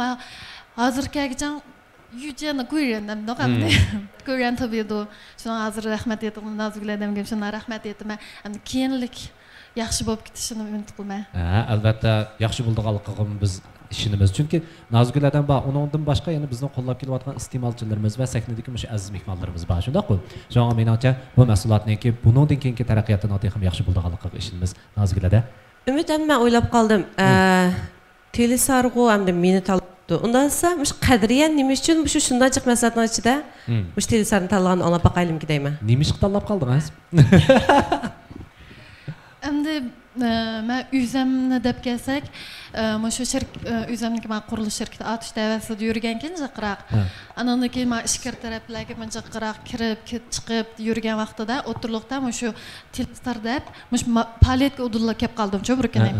hozir kelgacha yujani ko'rgandim, noqamda ko'rgan tabiido. Shuna hozir rahmat aytaman, noziklardamga shuna rahmat aytaman. Endi keyinlik yaxshi bo'lib ketishini umid qilaman. Albatta yaxshi bo'ldiganligini biz işimiz. Çünkü noziklardan bor, uningdan boshqa yana bizni qo'llab kelayotgan iste'molchilarimiz va sahnadagi shu aziz mehmonlarimiz bor. Shundaq qo'y. Shunga menimcha bu mahsulotniki buningdan keyingi taraqqiyotini ham yaxshi bo'ldiganligiga ishimiz noziklarda. Umid men o'ylab qoldim. Telesarg'u hamda meni talabdi. Undan so'ng shu qadriyan nima uchun shu shundaychiq mahsulotlar ichida shu telesarni tanlagan olib baqaylimki deyman. Nima ish tanlab qoldingiz? Endi men o'zimni deb kelsak, shu o'zimniki men qurilish shirkati atish davasida yurgan keyin jiqroq. Andan keyin men ishkir taraflarga men jiqroq kirib, chiqib yurgan vaqtida o'tirliqda shu telesar deb faoliyatga udulib kelib qoldim bir kuni.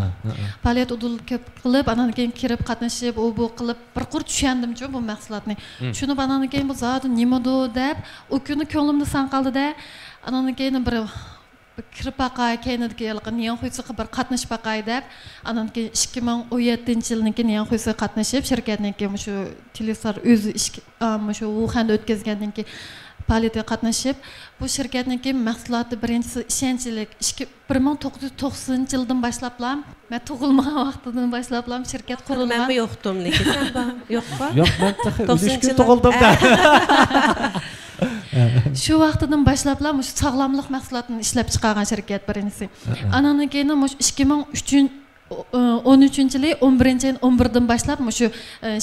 Faoliyat udulib kelib qilib, andan keyin kirib qatnashib, bu qilib bir qur tushundim bu mahsulotni. Shuni andan keyin bu zot nimado deb o kuni ko'nglimda san qoldi-da. Andan keyin bir kirib baqay keynidagi niyan xo'ysiga bir qatnashib baqay deb, anan keyin 2017-yilniki niyan xo'ysiga qatnashib, shirkatniki shu telesar o'zi shu Wuhanda o'tkazgandan keyin faoliyatga qatnashib, bu shirkatniki mahsuloti birinchisi ishonchlik 1990-yildan boshlablam, men tug'ilmagan vaqtidan boshlablam shirkat qurilgan. Men yo'qdim, lekin sen bor, yo'qmi? Yo'q, men 90 tug'ildim-da. Shu vaqtidan boshlablar shu sog'lomlik mahsulotini ishlab chiqargan shirkat birinchisi. Andan keyin 2013-yil 11-dan boshlab shu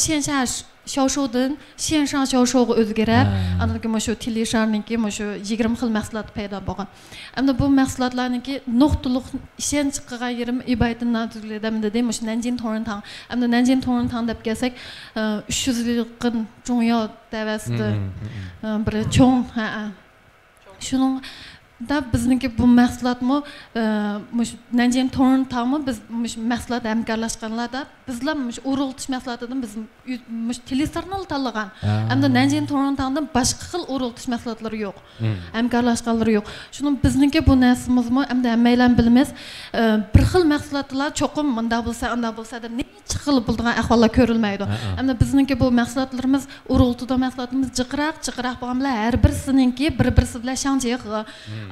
Shenzhen 销售dan线上销售o'zgarib, anaqama shu telesharniki, shu 20 xil mahsulot paydo bo'lgan. Hamda bu mahsulotlarniki nuqtaliq ishonch qilgan yerim ibayatdan tuziladi dedim, shu Nanjing Torrentang. Hamda Nanjing Torrentang deb kelsak, 300 yillik Zhongyo davasida bir cho'ng, shuning da bizniki bu mahsulotmi Nanjing Torrentangmi biz mahsulot hamkorlashganlarda bizlar o'rg'iltish mahsulotidan biz telesarni tanlagan. Hamda Nanjing Torrentangdan boshqa xil o'rg'iltish mahsulotlari yo'q. Hamkorlashganlari yo'q. Shuning bizniki bu narsamizmi hamda hammaylar bilamiz. Bir xil mahsulotlar cho'qim munda bo'lsa, unda bo'lsa deb necha xil bo'lgan ahvollar ko'rilmaydi. Hamda bizniki bu mahsulotlarimiz o'rg'iltida mahsulotimiz jiqroq bo'lgan bilan har birisininki bir-birisi bilan shangjiq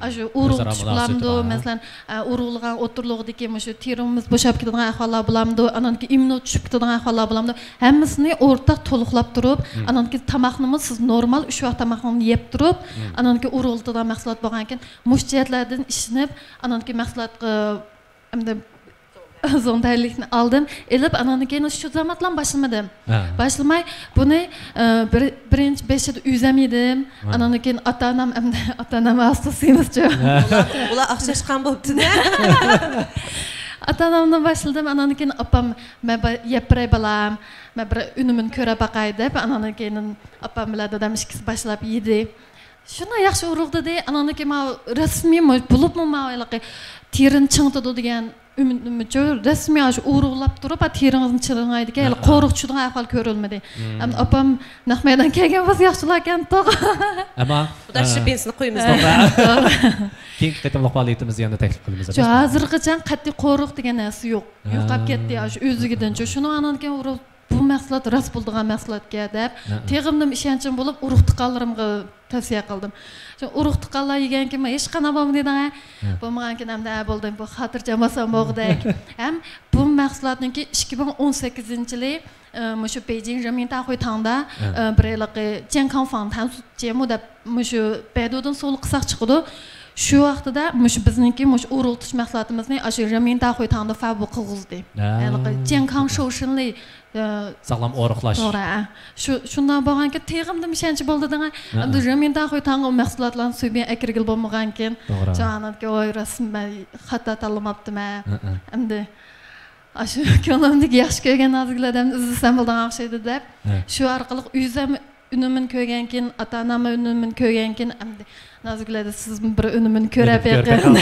Aşı urultuş bulamdı, mesela urulgan oturluğdaki şu terimiz boşap ketadigan ahvollar bulamdı, ananki immun tushib ketadigan ahvollar bulamdı. Hammasini o'rtaq to'liqlab turib, ananki tamoqnimiz siz normal 3 vaqt tamoqni yeb turib, ananki urultidan mahsulot bo'lgan ekan, mushjatlardan ishinib, ananki mahsulotga hamda zondarlikni aldım. Elib ananın şu zamanlar başlamadım. Başlamay bunu birinci 5'de üzemiydim. Ananın atanam hastasıymış çok. Ula akşaşkan boptu ne? Atanamdan başladım. Ananın apam yapray balam. Ben bir ünümün köre bakaydı. Ananın apam bile dedem işkisi başlayıp yedi. Şuna yaxşı uğruqda de. Ananın resmi bulup mu terin çıngtıdı diyen ümidimizce resmi aşı uğruqlap durup terinizin çırığaydı ki qoruq çuduğun ahval körülmedi. Apam Nahmaydan kelgen biz yaxşılarken toq. Ama bu da şüphesini koyumuz. Keyin qitimliq faoliyatimizni yana taklif qilamiz. Hozirgacha qat'iy qoruq degan narsa yo'q. Yo'qolib ketdi aşı o'zigidancha. Shuni ananken bu mahsulot ras bo'ldigan mahsulotga deb teg'imdim ishonchim bo'lib urug' tiqanlarimga tavsiya qildim. Urug' tiqanlar yeganki men hech qana bo'lmaydi. Bo'lmaganki hamda bo'ldim. Bu xotirjam bo'lg'dak. Ham bu mahsulotniki 2018-yili shu Beijing Remintahui tangda bir yilqi Jiankang Fangtan jemu deb shu Baidudan so'l qisaq chiqdi. Şu vaqtida bizniki urultish mahsulotimizni shu Remintahui tangda fabrik qilg'izdi. Yani Jiankang Shoushunli sağlam o'riqlash. Shundan bo'lganki teg'imdim ishonch bo'ldi degan. Endi Remintahui tang mahsulotlarni suyben akirgil bo'lmagan ekan. Jonatga voy rasman xato tanlamabdimi. Endi shu ko'nglimdagi yaxshi ko'rgan noziklardan izlasam bo'lgan o'xshaydi deb shu orqali uyzam ünümün köygenkin, ata-anam ünümün köygenkin, endi noziklarda siz bir ünümün ko'rib bergan.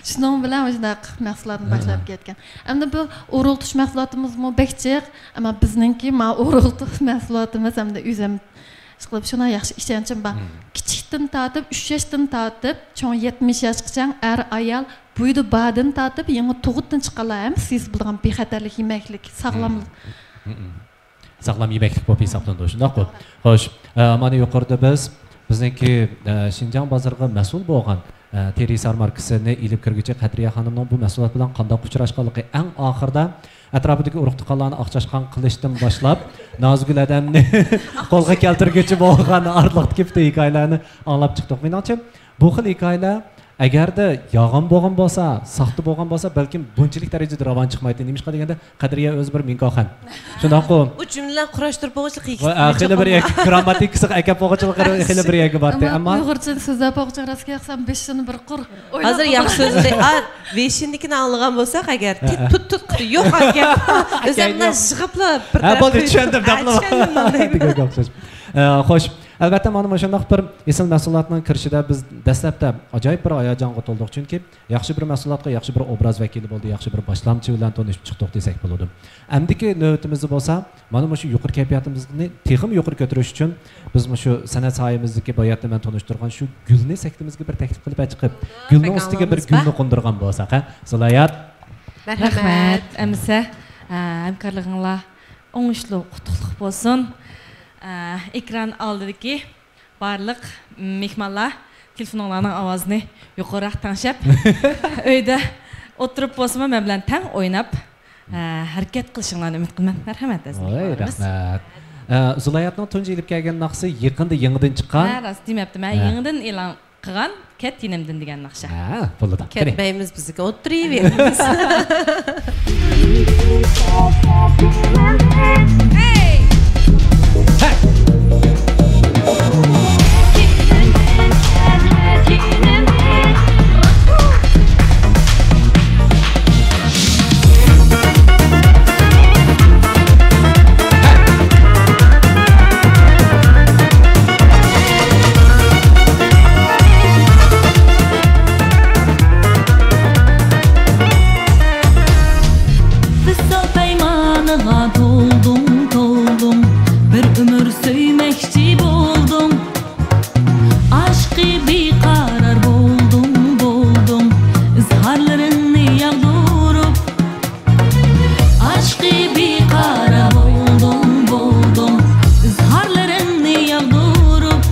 Şunun bilan o'shandaq mahsulotni boshlab ketgan. Endi bu o'rg'iltish mahsulotimizmi bekchiq, ammo bizningki o'rg'iltish mahsulotimiz hamda uyzam qilib shuna yaxshi ishonchim bor. Kichikdan tortib 3 yoshdan tortib, cho'ng 70 yoshgacha er ayol buydi badin tortib, yangi tug'utdan chiqqanlar ham siz bilgan bexatarlik yemaklik, sog'lomlik. Sağlam yemeklik bo'lib hisoblanadi shundaqmi? Xo'sh, mana yuqorida bizniki Xinjiang bozoriga mas'ul bo'lgan Terisar markasini ilib kirguchi Qadriya xonimning bu mahsulot bilan qanday uchrashganligi eng oxirida atrofidagi urug'-tiqanlarni oqchashqan qilishdan boshlab nozgul odamni qo'lga keltirguchi bo'lgan orliqdagi bitta hikoyalarni anglab chiqdik. Menimcha bu xil hikoyalar agarda yolg'on bo'lgan bo'lsa, soxta bo'lgan bo'lsa, balkim bunchalik darajada ravon chiqmaydi. Nimishqa deganda Qadriya o'zi bir minkoxan. Shundaqmi? Bu jumlalar qurashtirib bo'g'ichlik xili bir grammatikasi aka bo'g'ichilari xili bir yagi bor. Ammo uyg'urcha so'zlar bo'g'ichirasiga qilsam 5 ni bir qur. Hozir yaxshi so'zda 5nikini olgan bo'lsak agar tut yo'q aka. O'zimdan yig'ib bir taraf. Bo'ldi, tushundim, xo'sh. Albatta mana shunday bir ism mahsulotning kirishida biz dastlabda ajoyib bir hayajonga to'ldik, chunki yaxshi bir mahsulotga yaxshi bir obraz vakili bo'ldi, yaxshi bir boshlamchi bilan tanishib chiqdik desak bo'ladi. Amdiki navbatimiz bo'lsa, mana shu yuqori kayfiyatimizni texim yuqori ko'tarish uchun biz shu san'at soyamizdagi boyatni men tanishtirgan shu gulni sektimizga bir taklif qilib chiqib, gulning ustiga bir gulni qo'ndirgan bo'lsak, Ziloyat. Rahmat. Amsa hamkorliginglar o'ngishli, qutlug' bo'lsin. Ekran oldidagi barliq mehmonlar telefonlarning ovozini yuqoriroq tanishib, uyda o'tirib bo'lsa men bilan tang o'ynab, harakat qilishinglarni umid qilaman. Marhamat azizlar. Voy, rahmat. Ziloyatning tunji ilib kelgan naqshi yaqinda yangidan chiqqan. Rost demabdim, yangidan e'lon qilgan ket yenimdan degan naqsha. Ha, bo'ldi. Ketmaymiz bizga o'tiraveramiz. Hey! bir söymekçi boldum. Aşkı bir karar buldum. İzharlarını yağdırıp. Aşkı bir karar buldum. İzharlarını yağdırıp.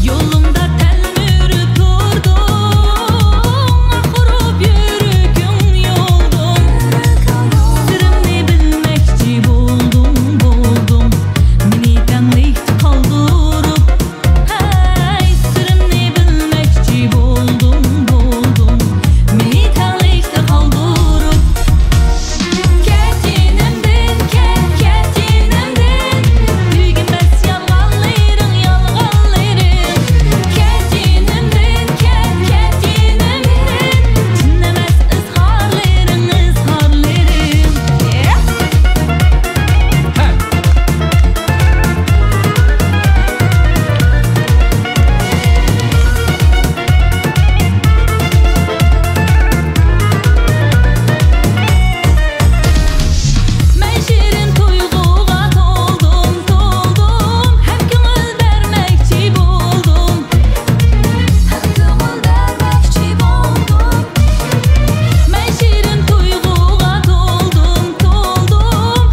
Yolumda telmürüp durdum. Ahırıp yürüküm yoldum. Sırrımı bilmekçi buldum. Meni tanıyıp kaldırıp. Hey, sırrımı bilmekçi buldum. Meni tanıyıp kaldırıp. Ketinimden, ketinimden. Tügünmez yalganlarım. Ketinimden, ketinimden. Dinlemez izharlarım. Ben şirin tuyguğa toldum. Hem köngül vermekçi buldum. Ben şirin tuyguğa toldum.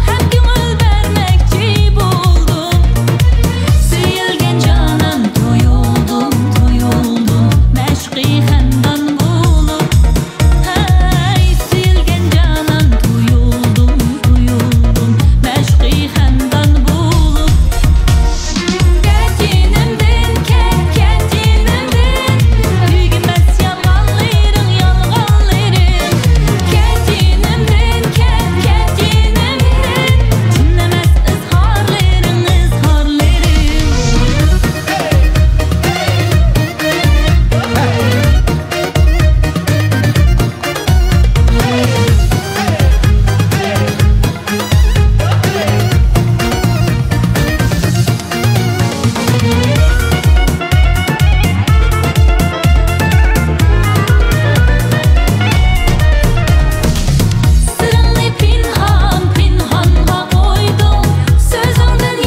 Hem köngül vermekçi buldum. Seyilgen canan toyuldum. Meşqi xandan bulup. Hey, seyilgen canan toyuldum. Meşqi xandan bulup. Ketinimden, ketinimden. Tügünmez yalganlarım. Ketinimden, ketinimden. Dinlemez izharlarım. Sırrını pinhanға koydum. Sözüңден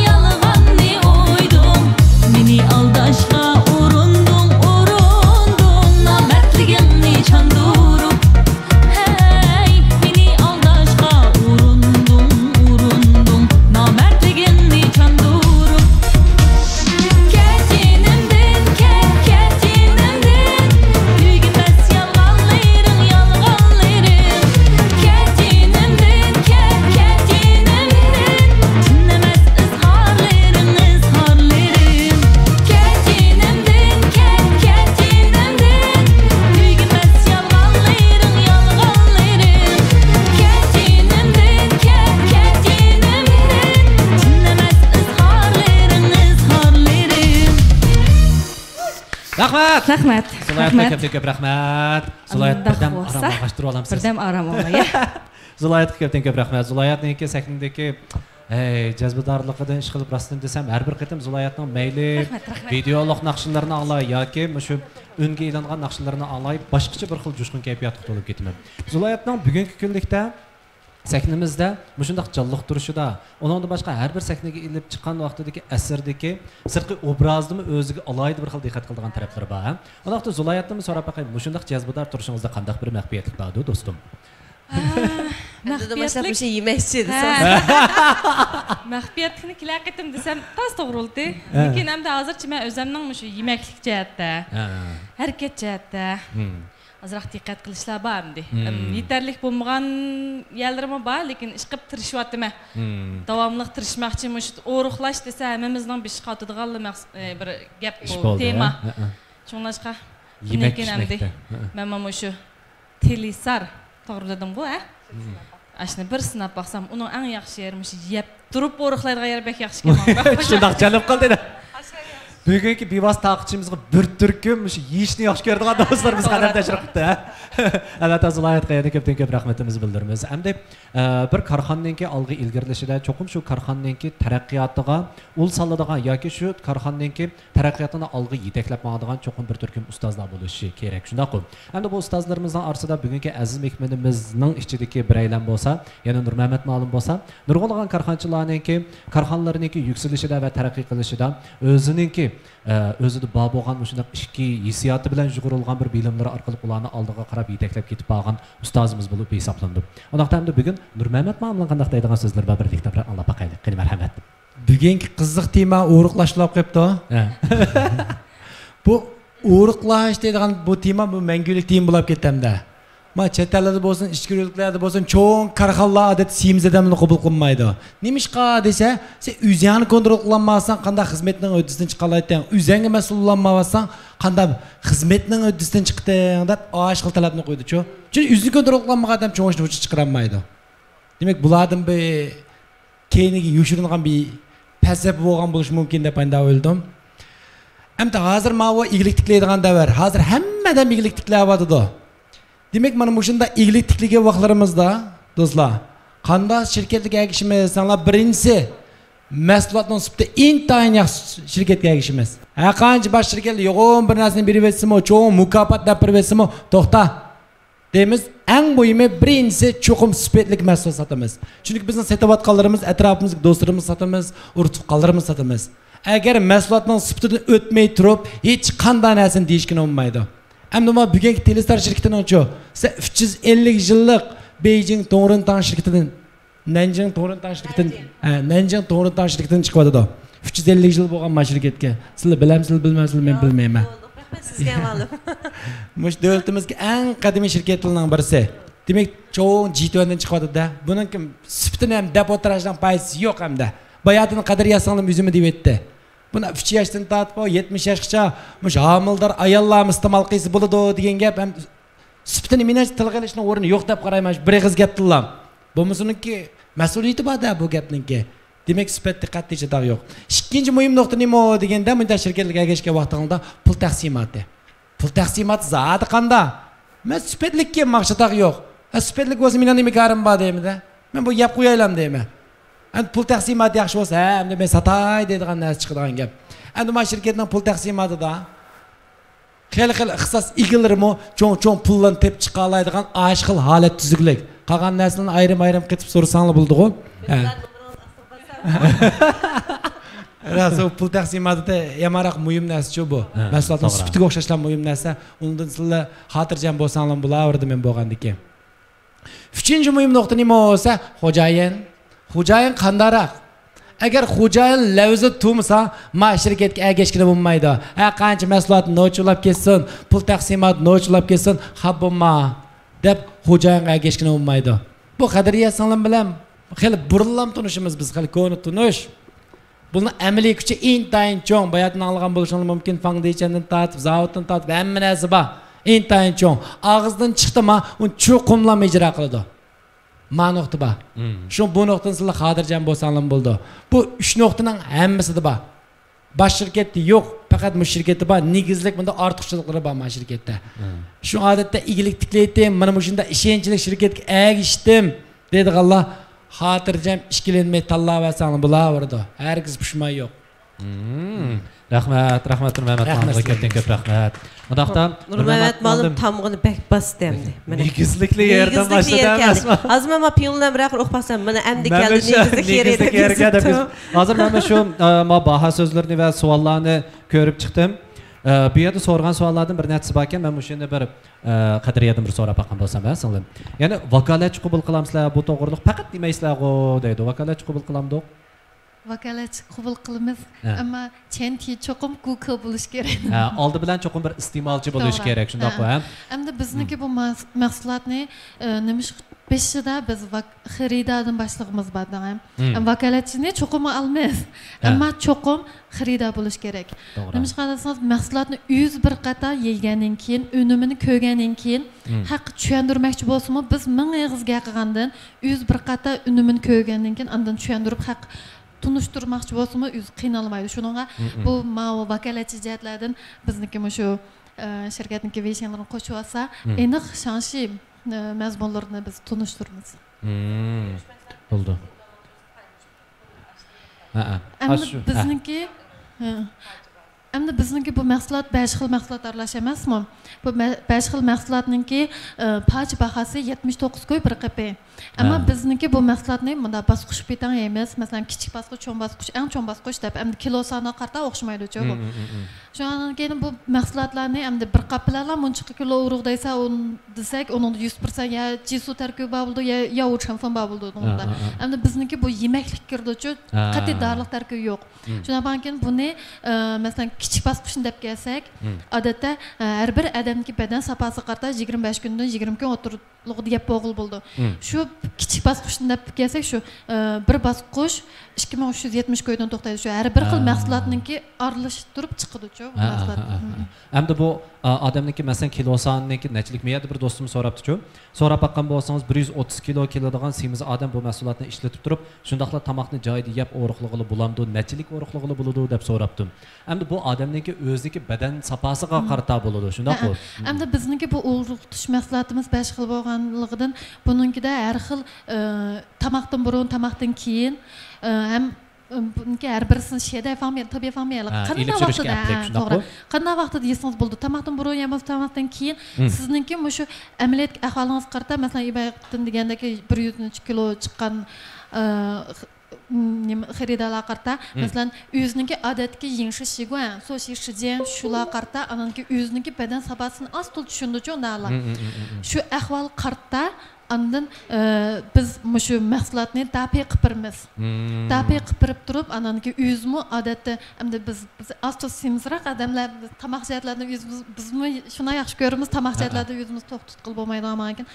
yalğanni oydum. Meni aldaşqa urundum. Namertligimni çandırıp. Hey, meni aldaşqa urundum. Namertligimni çandırıp. Ketinimden, ketinimden. Tügünmez yalganlarım. Ketinimden, ketinimden. Dinlemez izharlarım. Ketinimden, ketinimden. Tügünmez yalganlarım. Ketinimden, ketinimden. Dinlemez izharlarım. Rahmat. Rahmat. Zulayatga ko'p rahmat. Zulayat birdam aramlashtirib olamiz. Birdam aram olay. Zulayatga ko'p rahmat. Zulayatniki sahnadagi jazbadorligidan ish qilib rostdan desam har bir qatim Zulayatning mayli videolog naqshlarini anglay yoki shu unga ilangan naqshlarini anglay boshqacha bir xil jo'shqin kayfiyatga to'lib ketaman. Zulayatning bugungi kunlikda sahnamizda mushundaq jonliq turishida, undan boshqa har bir sahnaga ilib chiqqan vaqtidagi asardagi sirtqi obrazni o'ziga alohida bir xil diqqat qiladigan taraflari bor. Unoqda Zulayatni so'rab baqay, mushundaq jazbador turishingizda qanday bir maxfiyatlik bordi, do'stim? Maxfiyatlik yemekçi desem. Maxfiyatlikni kilaqitim desam tas to'g'ri bo'ldi. Lekin hamda hozircha men o'zimning shu yemeklik jihatda, harakat jihatda azroq diqqat qilishlar bor endi. Yetarlik bo'lmagan yerlarim bor, lekin ish qilib tirishyapman. Davomli tirishmoqchi, shu o'ruqlash desa hammamizning besh qotadigan bir gap bu, tema. Shunlashqa yemek endi. Men mana shu Telisar to'g'ri dedim bu, ha? Ashni bir sinab baqsam, uning eng yaxshi yeri shu yeb turib o'ruqlaydigan yer bek yaxshi kelmoqda. Shundoq jalb qildi. Bugungi bevosita taqchimizga bir turkum shu yeyishni yaxshi ko'radigan do'stlarimiz qadam tashrif qildi. Albatta viloyatga yana ko'p rahmatimizni bildiramiz. Hamda bir korxonaningki olg'a ilgarilishida cho'qim shu korxonaningki taraqqiyotiga ul soladigan yoki shu korxonaningki taraqqiyotini olg'a yetaklab boradigan cho'qim bir turkum ustozlar bo'lishi kerak. Shundaqmi? Hamda bu ustozlarimizning orasida bugungi aziz mehmonimizning ichidagi biraylar bo'lsa, yana Nurmamat ma'lum bo'lsa, nurg'unlagan korxonchilarningki korxonalariningki yuksalishida va taraqqiy qilishida o'zininki o'zida bor bo'lgan shunday ishki hissiyoti bilan shug'ullangan bir bilimlar orqali ularni oldiga qarab yetaklab ketib borgan ustozimiz bo'lib hisoblandi. Undaqda hamda bugun Nurmamat ma'lum qanday deydigan so'zlar bor birlikda bir anglab boqaylik. Qani marhamat. Bugungi qiziq tema o'riqlashlab qo'yibdi. Bu o'riqlash deydigan bu tema bu mangulik tema bo'lib ketdi-da. Ma chet ellarda bo'lsin, ichki yo'llarda bo'lsin, cho'ng korxonlar odat siyimzadamni qabul qilmaydi. Nimishqa desa, sen o'zingni kontrol qilolmasan, qanday xizmatning o'ddisidan chiqalaysan, o'zingga mas'ullanmasan, qanday xizmatning o'ddisidan chiqding deb oshqil talabni qo'ydi-chu. Chunki o'zini kontrol qilolmagan odam cho'ngishni o'chi chiqarolmaydi. Demak, bulardan bir keyingi yoshiringan bir falsafa bo'lgan bo'lishi mumkin deb men o'yladim. Hamda hozir ma'vo igilik tiklaydigan davr. Hozir hammadan igilik tiklayapti. Demek mana şunda iyilik tikligi vaqtlarimizda do'stlar, qanday shirkatga ergishimiz, sanlar birinchisi mahsulotning sifati intayin yaxshi shirkatga ergishimiz. Ha qancha bosh shirkat yo'g'on bir narsani beribetsimi, cho'ng mukofot deb berib etsimi, to'xta. Deymiz, eng muhimi birinchisi cho'qim sifatli mahsulot sotamiz. Chunki bizning sotayotganlarimiz atrofimizga do'stlarimiz sotamiz, urug'larimiz sotamiz. Agar mahsulotning sifatidan o'tmay turib, hech qanday narsani deyishga bo'lmaydi. Hem de bugünkü Telestar şirketinden şu 350 yıllık Beijing Tongruntan şirketinden Nanjing Tongruntan şirketinden çıkmadı da 350 yıl boğan şirketke. Sizler bilemsiniz bilmezsiniz men bilmeyim. Sizge ma'lum. Muş devletimizki en kadimi şirketlerinden birisi. Demek çoğun G20'den çıkmadı da. Bunun kim sıfırın hem depotajdan payısı yok hem de. Bayatının kadar yasanlığım yüzümü deyip etti. Buna 3 yaşdan tatip 70 yaşgacha mush homildor ayollarimiz iste'mol qilsa bo'ladi degan gap ham sifatini minaj tilg'ilishning o'rni yo'q deb qarayman. Bir qiz gap tillam. Bo'lmasinki mas'uliyati bor-da bu gapninki. Demak sifat diqqatni chatoq yo'q. Ikkinchi muhim nuqta nima deganda bunday shirkatlarga ergashgan vaqtingda pul taqsimoti. Pul taqsimoti zoti qanda? Men sifatlikka maqsadoq yo'q. Sifatlik bo'lsa mening nima karim bor deymi-da. Men bu gap qo'yaylam deyman. Endi pul taqsimoti yaxshi bo'lsa, endi men satay deydigan narsa chiqadigan gap. Endi mana shirkatning pul taqsimotida xil ixtisos egallarimi cho'ng pullarni tep chiqa oladigan oshqil holat tuzuklik. Qolgan narsalarni ayrim qetib so'rasanglar bo'ldi-ku. Raso pul taqsimotida yamaraq muhim narsa bu. Mahsulotning sifatiga o'xshashlar muhim narsa. Undan sizlar xotirjam bo'lsanglar bo'laverdi men bo'lgandiki. Uchinchi muhim nuqta nima bo'lsa, xo'jayin qandaroq. Agar xo'jayin lavzi tumsa, ma shirkatga ergashgani bo'lmaydi. Ha qancha mahsulotni nochulab ketsin, pul taqsimot nochulab ketsin, xab bo'lma deb xo'jayinga ergashgani bo'lmaydi. Bu qadriya singlim bilan xili burillam tunishimiz biz, xili ko'ni tunish. Buni amaliy kuchi intayin cho'ng, bayatni olgan bo'lishingiz mumkin. Foundationdan tatib, zavoddan tatib, hamma narsa bor. Intayin cho'ng. Og'izdan chiqdimi, uni cho'qimlab ijro qiladi. Ma nuqta bor. Shu bu nuqtani sizlar xotirjam bo'lsanglar bo'ldi. Bu 3 nuqtaning hammasida bor. Bosh shirkatda yo'q, faqat bu shirkatda bor. Negizlik bunda ortiqchiliklari bor mana shirkatda. Shu odatda igilik tiklaydim, mana bu shunda ishonchli shirkatga ergishdim deydiganlar xotirjam ishkilanmay tanlayversanglar bo'laveradi. Hargiz pushmay yo'q. Rahmat Nurmamat ma'lumga ko'p rahmat. Undaqda Nurmamat ma'lum tamg'ini bek bosdi endi. Mana negizlikli yerdan boshladim emasmi? Hozir men piyonlar biroq o'qibsam, mana endi keldi negizlik yerga deb. Hozir men shu baho so'zlarini va savollarni ko'rib chiqdim. Bu yerda so'rgan savollardan bir nechtasi bor ekan, men shuni bir qadriyadan bir so'rab boqqan bo'lsam, singlim. Ya'ni vakolatchi qabul qilamsizlar, bu to'g'riliq faqat demaysizlar-ku deydi. Vakolatchi qabul qilamdik. Vakolatchi qabul qilamiz, ammo chenti cho'qim kuka bo'lish kerak. Oldi bilan cho'qim bir iste'molchi bo'lish kerak, shundaqmi? Endi bizniki bu mahsulotni nimish beshida biz xaridordan boshlig'imiz bor. Vakolatchini cho'qim olmaymiz, ammo cho'qim xaridor bo'lish kerak. Nimish qarasangiz mahsulotni 101 qator yegandan keyin, unumini ko'rgandan keyin haq tushundirmoqchi bo'lsam, biz 1000 og'izga qilgandan 101 qator unumini ko'rgandan keyin undan tushundirib haq tunuşturmoqchi bo'lsa-mu, o'zi qiynalmaydi. Shuningga bu ma'vo vakolatchi jihatlardan bizniki shu şirketniki veshinglarni qo'shib olsa, aniq shanshi mazmunlarni biz tunuşturamiz. Bo'ldi. Bizniki Endi bizniki bu mahsulot 5 xil mahsulot aralash emasmi? Bu 5 xil mahsulotninki pach bahasi 79 ko'y bir qepi. Ammo bizniki bu mahsulotni bunda bosqich bitan emas. Masalan, kichik bosqich, cho'ng bosqich, eng cho'ng bosqich deb endi kilosini qarta o'xshamaydi-ku bu. Shundan keyin bu mahsulotlarni endi bir qap bilan muncha kilo urug' desa, uni desak, uning 100% ya jisu tarkibi bo'ldi, ya uchanfon bo'ldi unda. Endi bizniki bu yemeklik kirdi-ku, qat'iy dorilik tarkibi yo'q. Shundan keyin buni masalan kichik bosqichni deb kelsak, odatda har bir odamning badan sapasi qarta 25 kundan 20 kun o'tirliq deb bo'g'il bo'ldi. Shu kichik bosqichni deb kelsak, shu bir bosqich 2370 ko'ydan to'xtaydi. Shu har bir xil mahsulotninki aralashib turib chiqadi-ku mahsulot. Endi bu odamniki masalan kilosoniki nechilik miyada bir do'stim so'rabdi-ku. So'rab baqqan bo'lsangiz 130 kilo keladigan semiz odam bu mahsulotni ishlatib turib, shundaqla tomoqni joyida yeb o'riqlig'ili bo'lamdi, nechilik o'riqlig'ili bo'ladi deb so'rabdim. Endi bu odamniki o'ziki badan sapasiga qarata bo'ladi, shundaqmi? Endi bizniki bu o'riq tush mahsulotimiz 5 xil bo'lganligidan bununkida har xil tomoqdan burun, tomoqdan keyin ham buniki har birisini sheda familiya, tabiiy familiya qanday vaqtida yesangiz bo'ldi. Tomoqdan burun ham tomoqdan keyin sizningki shu amaliyot ahvolingiz qarta, masalan, ibayqdan degandagi 100 kilo chiqqan xaridalar qarta, masalan, o'zininki odatga yengshi shiguan, so'shi shijen shular qarta, ananki o'zininki badan sapasini astul tushundichu undalar. Shu ahvol qarta Ondan biz shu mahsulotni tapiy qilib tapiy qilib turib, ananki o'zimi odatda endi biz astos semizroq odamlar tomoq jihatlarni bizmi shuni yaxshi ko'ramiz, tomoq jihatlarda o'zimiz to'xtat qilib bo'lmaydi, ammo lekin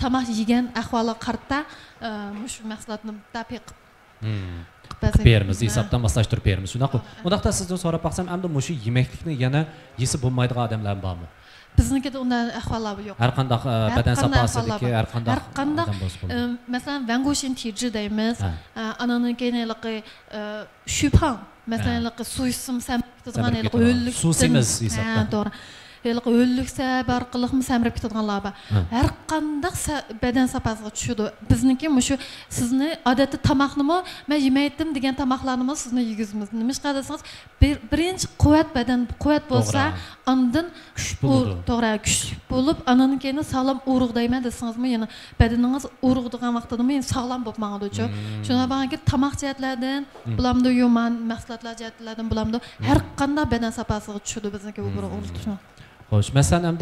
tomoq yegan ahvoli qarta shu mahsulotni tapiy qilib beramiz, hisobdan moslashtirib beramiz. Shunaqmi? Undaqda sizdan so'rab baqsam, endi shu yemeklikni yana yesi bo'lmaydigan odamlar bormi? Biznikida undan ahvollar yo'q. Har qanday badan saposidagi, har qanday masalan, vangoshin tiji deymiz. Ananinkiniqi shuphan, masalan, suysim samtirgan o'llik. Suvsimiz hisobdan. To'g'ri. O'llik sabab orqali samrib ketadiganlar bor. Har qanday badan sapasiga tushadi. Bizniki shu sizni odatda tomoqnimi men yemaydim degan tomoqlarni sizni yegizmiz. Nima qilsangiz birinchi quvvat bo'lsa, ondan to'g'ri kuch bo'lib, andan keyin sog'lom urug' deyman desangizmi, yana badaningiz urug' degan vaqtda men sog'lom bo'lib mangadi-ku. Shundan bag'anki tomoq jihatlardan, bulamda yuman mahsulotlar jihatlardan bulamda har qanday badan sapasiga tushadi bizniki bu urug'. Xo'sh, masalan,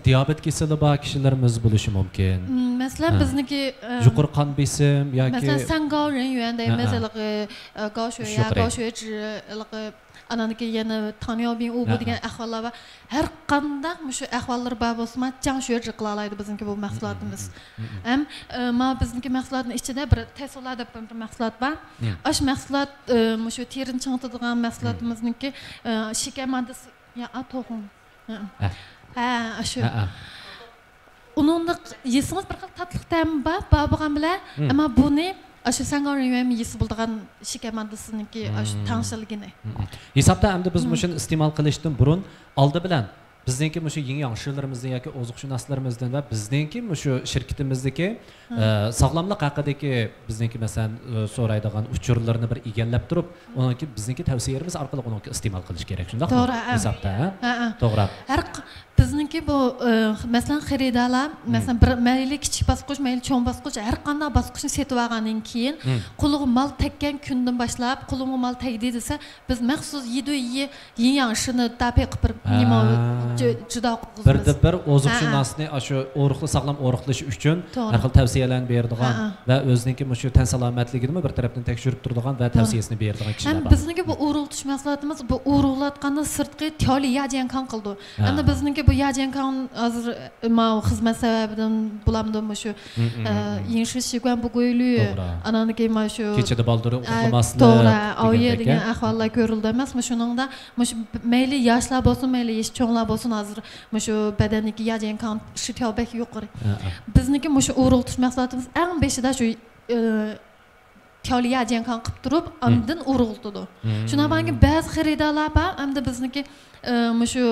diabet kasali bor kishilarimiz bo'lishi mumkin. Masalan, bizniki yuqori qon besim yoki masalan, sangao renyuan deymiz, gao shuo zhi, ananiki yana taniyobin u bu degan ahvollar va har qanday shu ahvollar bor bo'lsa, jang shuo zhi qila oladi bizniki bu mahsulotimiz. Ham bizniki mahsulotning ichida bir tesolar deb bir mahsulot bor. Osh mahsulot shu terini changitadigan mahsulotimizniki shakar moddasi ya to'g'ri. Shu. Uningda yesingiz bir xil tatliq ta'mi bor, bo'lgan bilan, ammo buni shu sangor yesi bo'lgan shakar moddasiniki tanishligini. Hisobda endi biz shuni iste'mol qilishdan burun oldi bilan bizningki shu yangi yoshlarimizni yoki oziq-shunoslarimizdan va bizningki shu shirkatimizdagi sog'lomlik haqidagi bizningki masalan so'raydigan uchurlarni bir egallab turib, uniki bizningki tavsiyalarimiz orqali uni iste'mol qilish kerak. Shundaqmi? To'g'ri. Hisobda, to'g'ri. Bizniki bu masalan xaridalar, masalan bir mayli kichik bosqich, mayli cho'ng bosqich, har qanday bosqichni setib olgandan keyin qo'liga mal tekkan kundan boshlab, qo'limga mal tegdi desa, biz maxsus yanshini tapiy qilib nima juda qilamiz. Bir oziq-shunosni shu o'riqli sog'lom o'riqlash uchun har xil tavsiyalarni beradigan va o'ziniki shu tan salomatligini bir tarafdan tekshirib turadigan va tavsiyasini beradigan kishilar bor. Bizniki bu o'riq tush mahsulotimiz bu o'riqlatganda sirtqi tiyoli yajankan qildi. Endi bizniki bu yajankan hozir xizmat sababidan bulamdim shu yengshi shiguan bu go'yli ananiki shu kechada baldiri uxlamaslik to'g'ri oyi degan ahvollar ko'rildi emasmi? Shuningda mayli yoshlar bo'lsin, mayli cho'nglar bo'lsin, hozir shu badanniki yajankan shitobak yuqori. Bizniki shu o'riq tush mahsulotimiz eng beshida shu tavliya jankan qilib turib, andın urg'ultidi. Shuna banki ba'zi xaridalar bor, hamda bizniki shu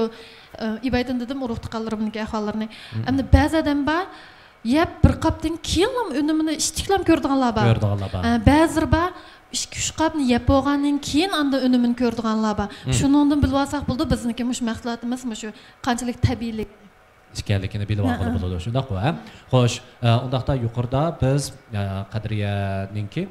ibaydan dedim urug'tiqanlarimniki ahvollarini. Hamda ba'zi odam bor, yeb bir qopdan keyin ham unumini ishtiklam ko'rdiganlar bor. Ba'zilar bor, 2-3 qopni yeb bo'lgandan keyin anda unumini ko'rdiganlar bor. Shuningdan bilib olsak bo'ldi, bizniki mush mahsulotimiz shu qanchalik tabiiylik ekanligini bilib olib bo'ladi. Shundaq-ku, ha? Xo'sh, undaqda yuqorida biz qadriyaninki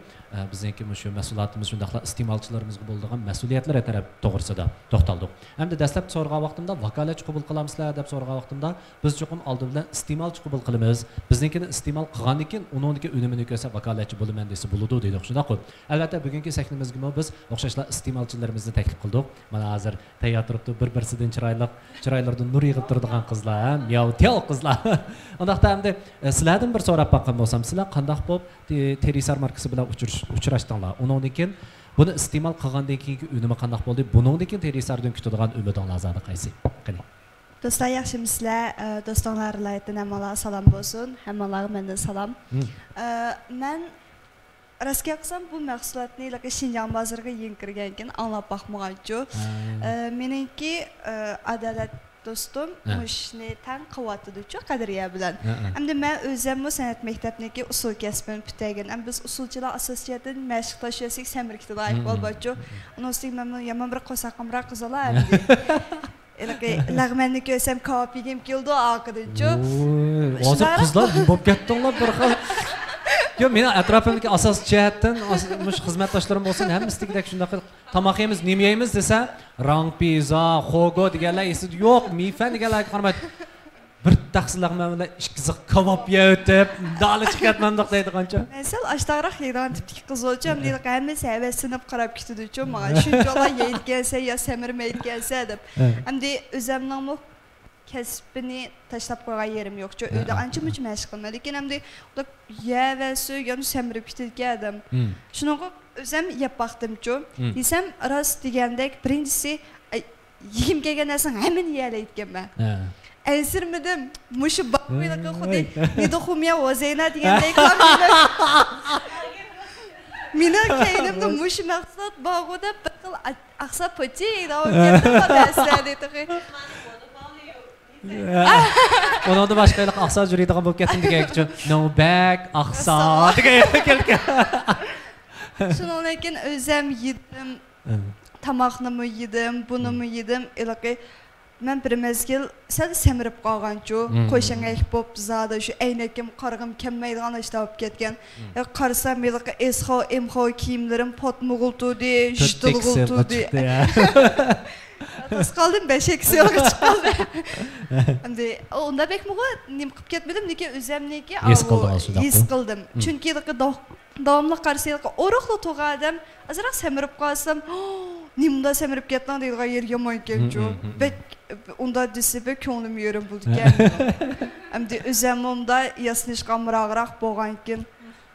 bizniki shu mas'uliyatimiz shundaqla iste'molchilarimizga bo'ladigan mas'uliyatlar taraf to'g'risida to'xtaldik. Hamda dastlabki so'rag'an vaqtimda vakolatchi qabul qilamizlar deb so'rag'an vaqtimda biz cho'qim oldin bilan iste'molchi qabul qilamiz. Biznikini iste'mol qilgandan keyin uningki unumini ko'rsa vakolatchi bo'laman desa bo'ladi dedik. Shundaq-ku. Albatta bugungi sahnamizga biz o'xshashlar iste'molchilarimizni taklif qildik. Mana hozir tayyor turibdi, bir-birsidan chiroylardan nur yig'ib turadigan qizlar, miyav qizlar. Undaqda hamda sizlardan bir so'rab boqqan bo'lsam, sizlar qanday bo'lib Terisar markasi bilan uchrashdinglar? Undan keyin buni iste'mol qilgandan keyingi unumi qanday bo'ldi? Bundan keyin Terisardan kutadigan umidinglar qaysi? Qani. Do'stlar, yaxshimisizlar? Do'stlarimlardan hammalarga salom bo'lsin. Hammalarga mendan salom. Men rastga qilsam bu mahsulotni Shinjon bozoriga yeng kirgankin anglab boqmaganchu. Meningki adolat dostum mushni tan qiyotdichu qadriya bilan. Hamda men o'zim san'at maktabniki usul kasbini bitirgan. Ham biz usulchilar asosiyatidan mashq tashlasak samirkda loyiq bo'lbachu. Uni ustiga men yomon bir qo'saqimroq qizalar hamda. Lag'manni ko'rsam kavob yegim keldi oqidachu. Hozir qizlar bo'lib ketdinglar bir xil. Yo, meni atrofimdagi asos jihatdan mush xizmatdoshlarim bo'lsin, hammasidagidek shunday tomoq yeymiz, nima yeymiz desa, rang pizza, xogo deganlar esida yo'q, mifan deganlarga qaramaydi. Bir taqsirlar bilan ikki kavob yeyotib, dali chiqatmandoq deydigancha. Masal ashtaroq yeydigan tipdagi qiz o'lcham deydi, hammasi havaslanib qarab ketdi-chu, menga shunchalar yeydigansa yo samirmaydigansa deb. Hamda o'zimning kasbini tashlab qo'ygan yerim yo'q-chu. Uyda ancha-muncha mashq qilmadim. Lekin hamda yevasi yana samirib ketgan. Shunaqa o'zim yeb baqdim-chu. Desam, rost degandek birinchisi yegim kelgan narsani hammani yeyalayotganman. Ensirmidim, mushu baqmaydigan xuddi nidoxumiya o'zayna degandek meni keynimda mushu maqsad bog'ida bir xil aqsa pochi deydi. Onda başqa yo'q aqsa juriydigan bo'lib ketdim degancha no back aqsa degan kelgan. Shundan keyin o'zim yedim. Tamoqni yedim, buni yedim. Ilaqi men bir mezgil sal semirib qolganchu, qo'shangay bo'lib zada shu aynakim qarg'im kelmaydigan ishda bo'lib ketgan. Qarsam ilaqi esxo, emxo kiyimlarim potmug'ultudi, shtilg'ultudi. Qoldim 5 yilga chiqdim. Endi unda bekmo'g'a nim qilib ketmadim, lekin o'zimniki his qildim. Chunki davomli qarasaylik o'roqli tug'adim, azroq semirib qolsam, nimda semirib ketdim deydigan yer yomon ekan-ku. Bek unda desibe ko'nglim yerim bo'ldi ekan. Endi o'zimda yasnishqamroq bo'lgan ekan.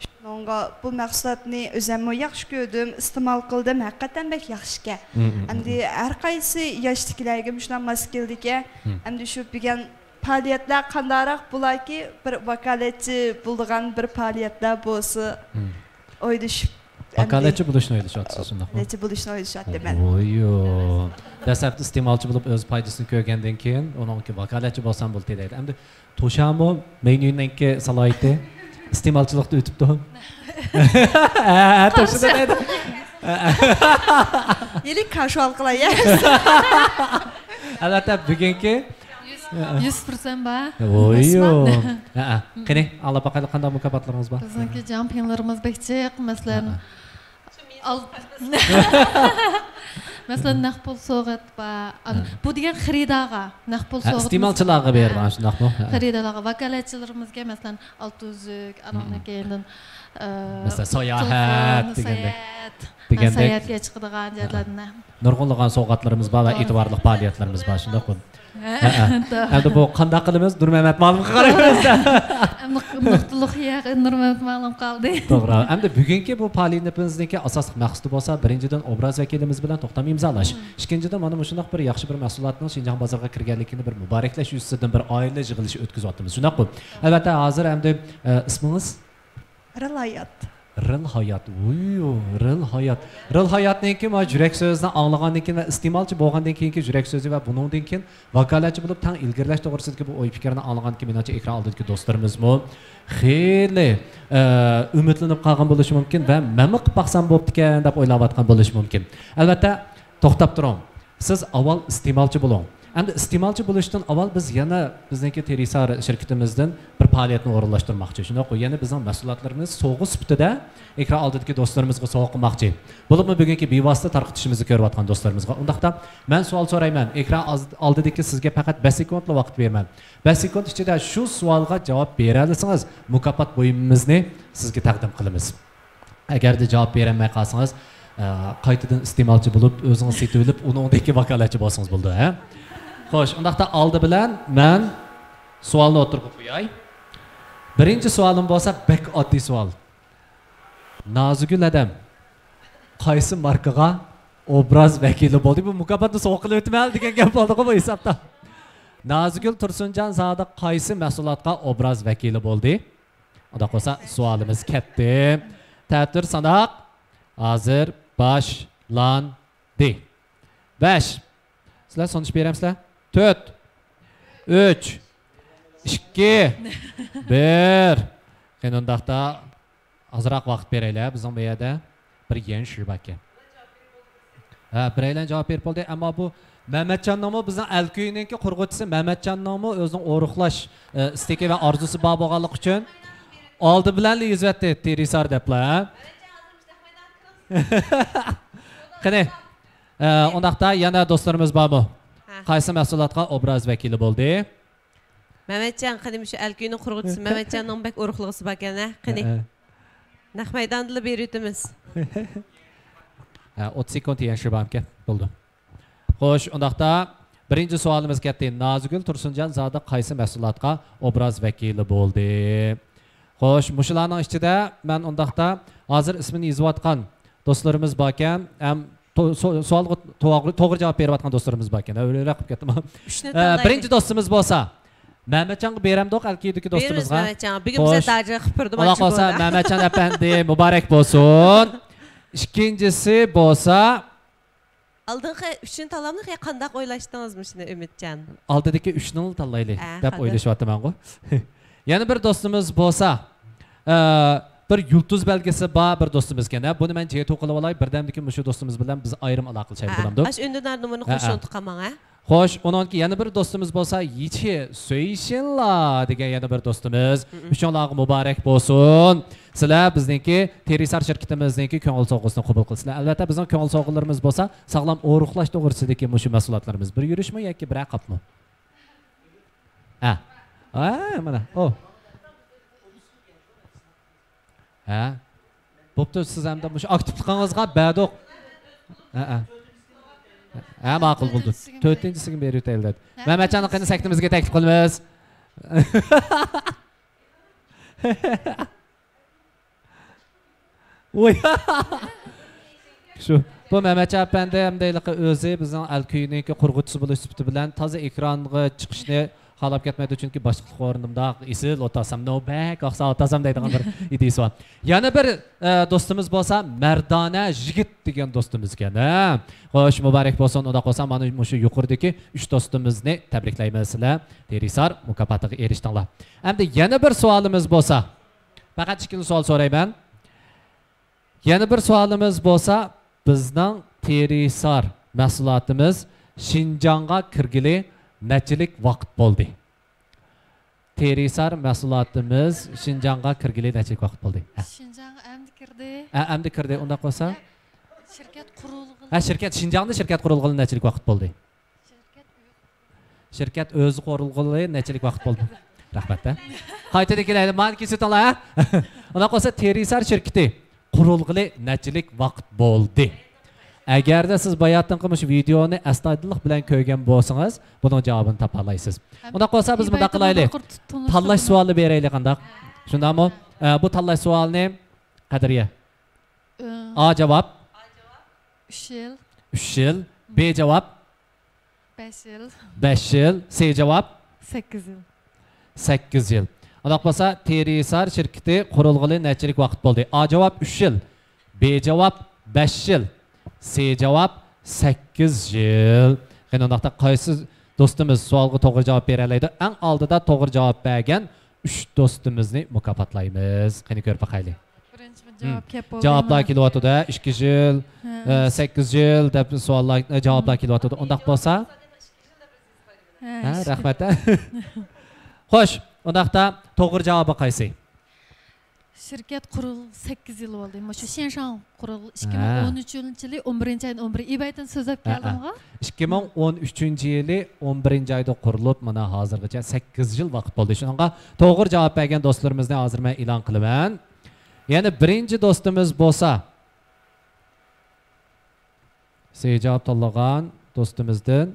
Shunga bu mahsulotni o'zim yaxshi ko'rdim, iste'mol qildim, haqiqatan bek yaxshi. Endi har qaysi yoshliklarga shunday mos keldi-ki, endi shu degan faoliyatlar qandaroq bo'laki, bir vakolatchi bo'lgan bir faoliyatlar bo'lsa, o'yda shu vakolatchi bo'lishni o'ylashyapsiz shundaqmi? Vakolatchi bo'lishni o'ylashyapti men. Voyo. Dastlabki iste'molchi bo'lib o'z foydasini ko'rgandan keyin, uningki vakolatchi bo'lsam bo'ldi deydi. Endi to'shamo menyuningki salohiyati iste'molchilikda o'tibdi. To'shida deydi. Yili casual qilayapsiz. Albatta bugungi 100% bor. Voyo. Qani, Allah baqayli qanday mukofotlarimiz bor? Bizniki jampionlarimiz bekchiq, masalan. Masalan, naqpul so'g'at va bu degan xaridaga, naqpul so'g'at. Iste'molchilarga bergan shundaqmi? Xaridalarga, vakolatchilarimizga masalan 600 anonni keyindan masalan sayohat degandek sayohatga chiqadigan joylardan nurg'unlagan sovg'atlarimiz bor va e'tiborli faoliyatlarimiz bor shundaqmi? Endi bu qanday qilamiz? Nurmamat ma'lum qaraymiz. Nuqtaliq yo'q, Nurmamat ma'lum qildi. To'g'ri. Endi bugungi bu faoliyatimizniki asosiy maqsadi bo'lsa, birinchidan obraz vakilimiz bilan to'xtam imzolash. Ikkinchidan mana shunday bir yaxshi bir mahsulotning Shinjon bozoriga kirganligini bir muboraklash yuzasidan bir oila yig'ilishi o'tkazyapmiz. Shundaqmi? Albatta, hozir endi ismingiz? Riloyat. Rıl hayat. Rıl hayat. Rıl hayatdan keyin va yurak so'zini anglagandan keyin va iste'molchi bo'lgandan keyingi yurak so'zi va buningdan keyin vakolatchi bo'lib tang ilgirlash to'g'risidagi bu o'y fikrni anglagandan keyin menimcha ekran oldidagi do'stlarimizmi xeyli umidlanib qolgan bo'lishi mumkin va nima qilib baqsam bo'pti ekan deb o'ylayotgan bo'lishi mumkin. Albatta to'xtab turing. Siz avval iste'molchi bo'ling. Endi iste'molchi bo'lishdan avval biz yana bizniki Terisar shirkatimizdan bir faoliyatni o'rinlashtirmoqchi. Shunday qo'y, yana bizning mahsulotlarimiz sovg'i sifatida ekran oldidagi do'stlarimizga sovg'a qilmoqchi. Bo'libmi bugungi bevosita tarqatishimizni ko'rayotgan do'stlarimizga. Undaqda men savol so'rayman. Ekran oldidagi sizga faqat 5 sekundli vaqt beraman. 5 sekund ichida shu savolga javob bera olsangiz, mukofot buyumimizni sizga taqdim qilamiz. Agarda javob bera olmay qolsangiz, qaytadan iste'molchi bo'lib, o'zingiz setib olib, uningdagi vakolatchi bo'lsangiz bo'ldi, ha? Xo'sh, undaqda oldi bilan men savolni o'tirib qo'yay. Birinchi savolim bo'lsa, bek oddiy savol. Nozigul adam qaysi markaga obraz vakili bo'ldi? Bu mukofotni sovg'a qilib o'tmaydi degan gap bo'ldi-ku bu hisobda. Nozigul Tursunjon zodi qaysi mahsulotga obraz vakili bo'ldi? Unda qo'sa savolimiz katta. Ta'tir sanoq hozir boshlandi. 5. Sizlar sonuç beremsizlar? 4 3 2 1 Qanundaqda azroq vaqt beraylar. Bizning bu yerda bir yangi shirbat ekan. Ha, biraylar javob berib bo'ldi, ammo bu Mehmetcanning bizning Alkuyninki qurg'uvchisi Mehmetcanning o'zining o'ruqlash istagi va orzusi bor bo'lganligi uchun oldi bilan yuzvatdi Terisar deblar. Qani undaqda yana do'stlarimiz bormi? Qaysi mahsulotga obraz vakili bo'ldi? Mehmetcan qani shu Alkuyning qurg'uvchisi Mehmetcanning bek o'ruqlig'isi bor ekan, qani. Naq maydonda berayotimiz. 30 sekund yanshi bormi? Bo'ldi. Xo'sh, undaqda birinchi savolimiz katta. Nozigul Tursunjon zodi qaysi mahsulotga obraz vakili bo'ldi? Xo'sh, mushularning ichida men undaqda hozir ismini yozayotgan do'stlarimiz bor ekan, ham savolga to'g'ri javob berayotgan do'stlarimiz bor ekan. O'ylab ketdim. Birinchi do'stimiz bo'lsa, Mehmetcanga beramdoq Alkiydagi do'stimizga. Mehmetcan, bugun biza darja qilib turdim. Alloh qolsa Mehmetcan apandi muborak bo'lsin. İkincisi bo'lsa Aldığın üçün talamını qandaq oylaşdınızmı şimdi Ümitcan? Aldığındaki üçünü tanlaylı dep oylaşıyordum ben. Yani bir dostumuz bo'lsa, bir yulduz belgesi var bir dostumuz ekan. Bunu men jet o'qilib olay, birdamdiki shu dostumuz bilan biz ayrim aloqa şey bo'lamdi. Aş öndünar numarını qo'shib qamang, ha? Xo'sh, onunki yana bir dostumuz bo'lsa, Yichi Soyishinlar degan yana bir dostumuz. Uchonlarga muborak bo'lsin. Sizlar bizniki Terisar shirkatimizniki ko'ngil sog'lig'ini qabul qilsizlar. Albatta bizning ko'ngil sog'lig'larimiz bo'lsa, sog'lom o'ruqlash to'g'risidagi shu mas'uliyatlarimiz. Bir yurishmi yoki bir aqabmi? Ha. Ha, mana. O. Ha. Bo'pti, siz hamda shu aktivligingizga ba'doq. Ha. Ha, ma'qul bo'ldi. 4-inchisiga berib o'taylik. Mehmetcanning qani saktimizga taklif qilamiz. Oy. Shu bu Mehmetcan apandi hamdayliqi o'zi bizning Alkuyninki qurg'uvchisi bo'lish sifati bilan toza ekronga chiqishni xalab ketmaydi, chunki boshliq o'rnimda isil otasam nobak oqsa otasam deydigan bir ideyasi bor. Yana bir do'stimiz bo'lsa, Mardona Yigit degan do'stimiz ekan. Xo'sh, muborak bo'lsin. Unda qolsam mana shu yuqoridagi 3 do'stimizni tabriklaymiz sizlar. Terisar mukofotiga erishdinglar. Endi yana bir savolimiz bo'lsa, faqat ikkita savol so'rayman. Yana bir savolimiz bo'lsa, bizning Terisar mahsulotimiz Şinjan'a kirgili neçilik vaqt bo'ldi? Terisar mahsulotimiz Şinjan'a kirgili neçilik vaqt bo'ldi? Şinjan'a endi kirdi. Endi kirdi. Unda qolsa? Şirket qurilg'ili. Ha, Şinjan'da şirket qurilg'ili neçilik vaqt bo'ldi? Şirket o'zi qurilg'ili neçilik vaqt bo'ldi? Rahmat. Qaytada kelaydi. Men kesatonlar, ha? Unda qolsa Terisar shirkati qurilg'ili neçilik vaqt bo'ldi? Agarda siz bayatdan qilmish videoni astoydillik bilan ko'rgan bo'lsangiz, buning javobini topa olasiz. Unda qolsa biz bunda qilaylik. Tanlash savoli beraylik qandaq. Shundami? Bu tanlash savolini Qadriya. A javob 3 yil. 3 yil. B javob 5 yil. 5 yil. C javob 8 yil. 8 yil. Undaq bolsa, Telisar şirketi qurulğılı neçilik vaqt boldu? A cavab 3 yil, B cavab 5 yil, C cavab 8 yil. Qani undaqda qaysi do'stimiz savolga to'g'ri javob bera oladi? Eng oldida to'g'ri javob bergan 3 do'stimizni mukofotlaymiz. Qani ko'rib boqaylik. Javoblar kelyapti. 2 yil, 8 yil deb savollar javoblar kelyapti. Undaq bo'lsa, ha, rahmat. Xo'sh, undaqda to'g'ri javobi qaysi? Şirket kurul 8 yıl oldu. Şu Şenşan kurul 2013 yılı 11. ayın 11. İbaydan sözüp geldim ha? 2013 yılı 11. ayda kurulup mana hazırgacha 8 yıl vaqt bo'ldi. Shunga to'g'ri javob bergan do'stlarimizni hozir men e'lon qilaman. Ya'ni birinchi do'stimiz bo'lsa, siz javob tanlagan do'stimizdan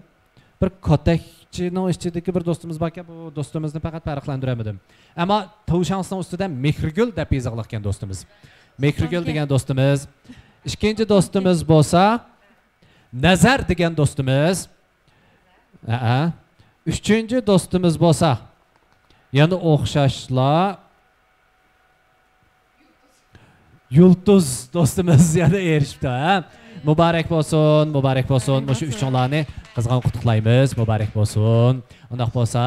bir kotakchining ichidagi bir do'stimiz bor ekan, bu do'stimizni faqat farqlantiramadim. Ammo Tavshansning ustidan Mehrgul deb yozilgan do'stimiz. Mehrgul degan do'stimiz. Ikkinchi do'stimiz bo'lsa, Nazar degan do'stimiz. Uchinchi do'stimiz bo'lsa, yana o'xshashlar Yulduz do'stimiz yana erishdi. Muborak bo'lsin, muborak bo'lsin. Shu uchonlarni qizg'on qutlaymiz. Muborak bo'lsin. Undaq bo'lsa,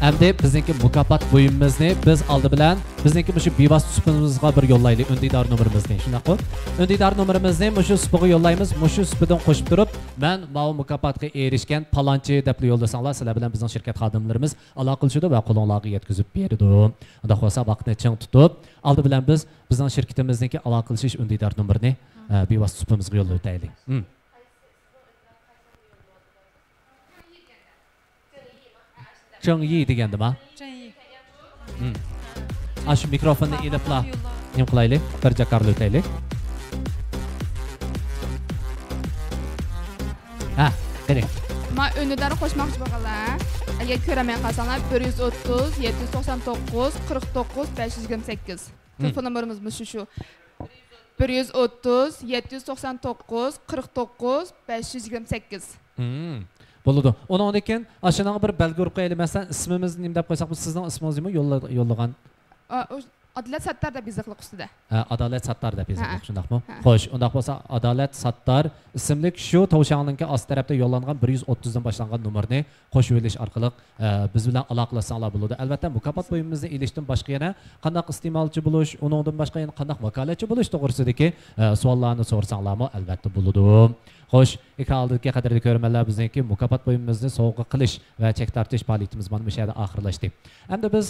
endi bizniki mukofot bo'yinimizni biz oldi bilan bizniki shu bevosita supimizga bir yo'llaylik undidor nomerimizni. Shunaqmi? Undidor nomerimizni shu supiga yo'llaymiz. Shu supidan qo'shib turib, men bu mukofotga erishgan palonchi deb yo'llasanglar, sizlar bilan bizning shirkat xodimlarimiz aloqa qilishadi va qo'linglarga yetkazib beradi. Unda bo'lsa vaqtni ching tutib, oldi bilan biz bizning shirkatimizniki aloqa qilish undidor nomerini bevosita supimizga yo'llaylik. Chengyi degandimi? Chengyi. Shu mikrofonni elibla nim qilaylik, bir jakarli o'taylik. Ha, qani. Men önüdari qo'shmoqchi bo'lganlar. Agar ko'ramay qolsanglar 130 799 49 528. Telefon nomerimiz shu. 130 799 49 528. Bo'ladi. Undan keyin ashanaga bir belgi urib qo'yaylik. Masalan, ismimizni nima deb qo'ysak, bu sizning ismingizmi yo'llagan? Adolat Sattar deb yozilgan ustida. Adolat Sattar deb yozilgan, shundaqmi? Xo'sh, undaq bo'lsa Adolat Sattar ismli shu Tavshanninki ost tarafda yo'llangan 130 dan boshlangan nomerni qo'shib olish orqali biz bilan aloqalashsanglar bo'ladi. Albatta, mukofot bo'yimizni elishdan boshqa yana qanday iste'molchi bo'lish, undan boshqa yana qanday vakolatchi bo'lish to'g'risidagi savollarni so'rasanglarmi, albatta bo'ladi. Xo'sh, ekrandagi qadrli ko'rmanlar, bizniki mukofot bo'yimizni sovg'a qilish va chek tortish faoliyatimiz mana bu yerda oxirlashdi. Endi biz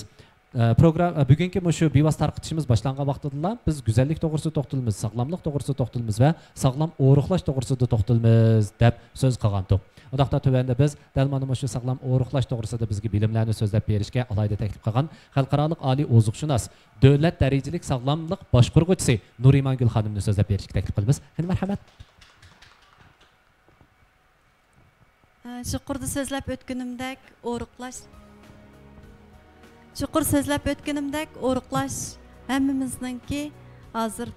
program bugungi shu bevosita tarqatishimiz boshlangan vaqtida biz go'zallik to'g'risida to'xtalamiz, sog'lomlik to'g'risida to'xtalamiz va sog'lom o'riqlash to'g'risida to'xtalamiz deb so'z qilgandik. Undaqda tuvanda biz dal mana shu sog'lom o'riqlash to'g'risida bizga bilimlarni so'zlab berishga alohida taklif qilgan xalqaro oliy oziqshunos davlat darajalik sog'lomlik boshqaruvchisi Nurimangul xonimni so'zlab berishga taklif qilamiz. Marhamat. Chuqurda so'zlab o'tganimdek Chuqur so'zlab o'tganimdek o'riqlash hammamizningki hozir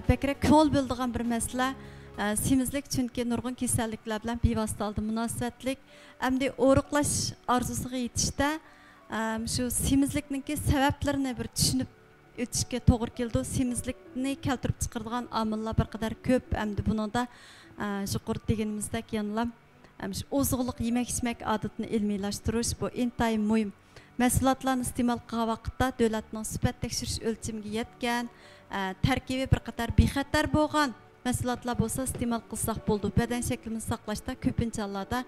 bekrak ko'l bildigan bir masala. Semizlik chunki nurg'un kasalliklar bilan bevosita oldi munosabatlik. Hamda o'riqlash orzusiga yetishda shu semizlikningki sabablarini bir tushunib o'tishga to'g'ri keldi. Semizlikni keltirib chiqaradigan omillar bir qadar ko'p. Hamda buningda chuqur deganimizdek yanlam oziqliq yemak-ichmak odatini ilmiylashtirish bu intayin muhim. Mahsulotlarni iste'mol qilgan vaqtda davlatning sifat tekshirish o'lchamiga yetgan, tarkibi bir qator bexatar bo'lgan mahsulotlar bo'lsa iste'mol qilsak bo'ldi. Badan shaklimizni saqlashda ko'pincha hollarda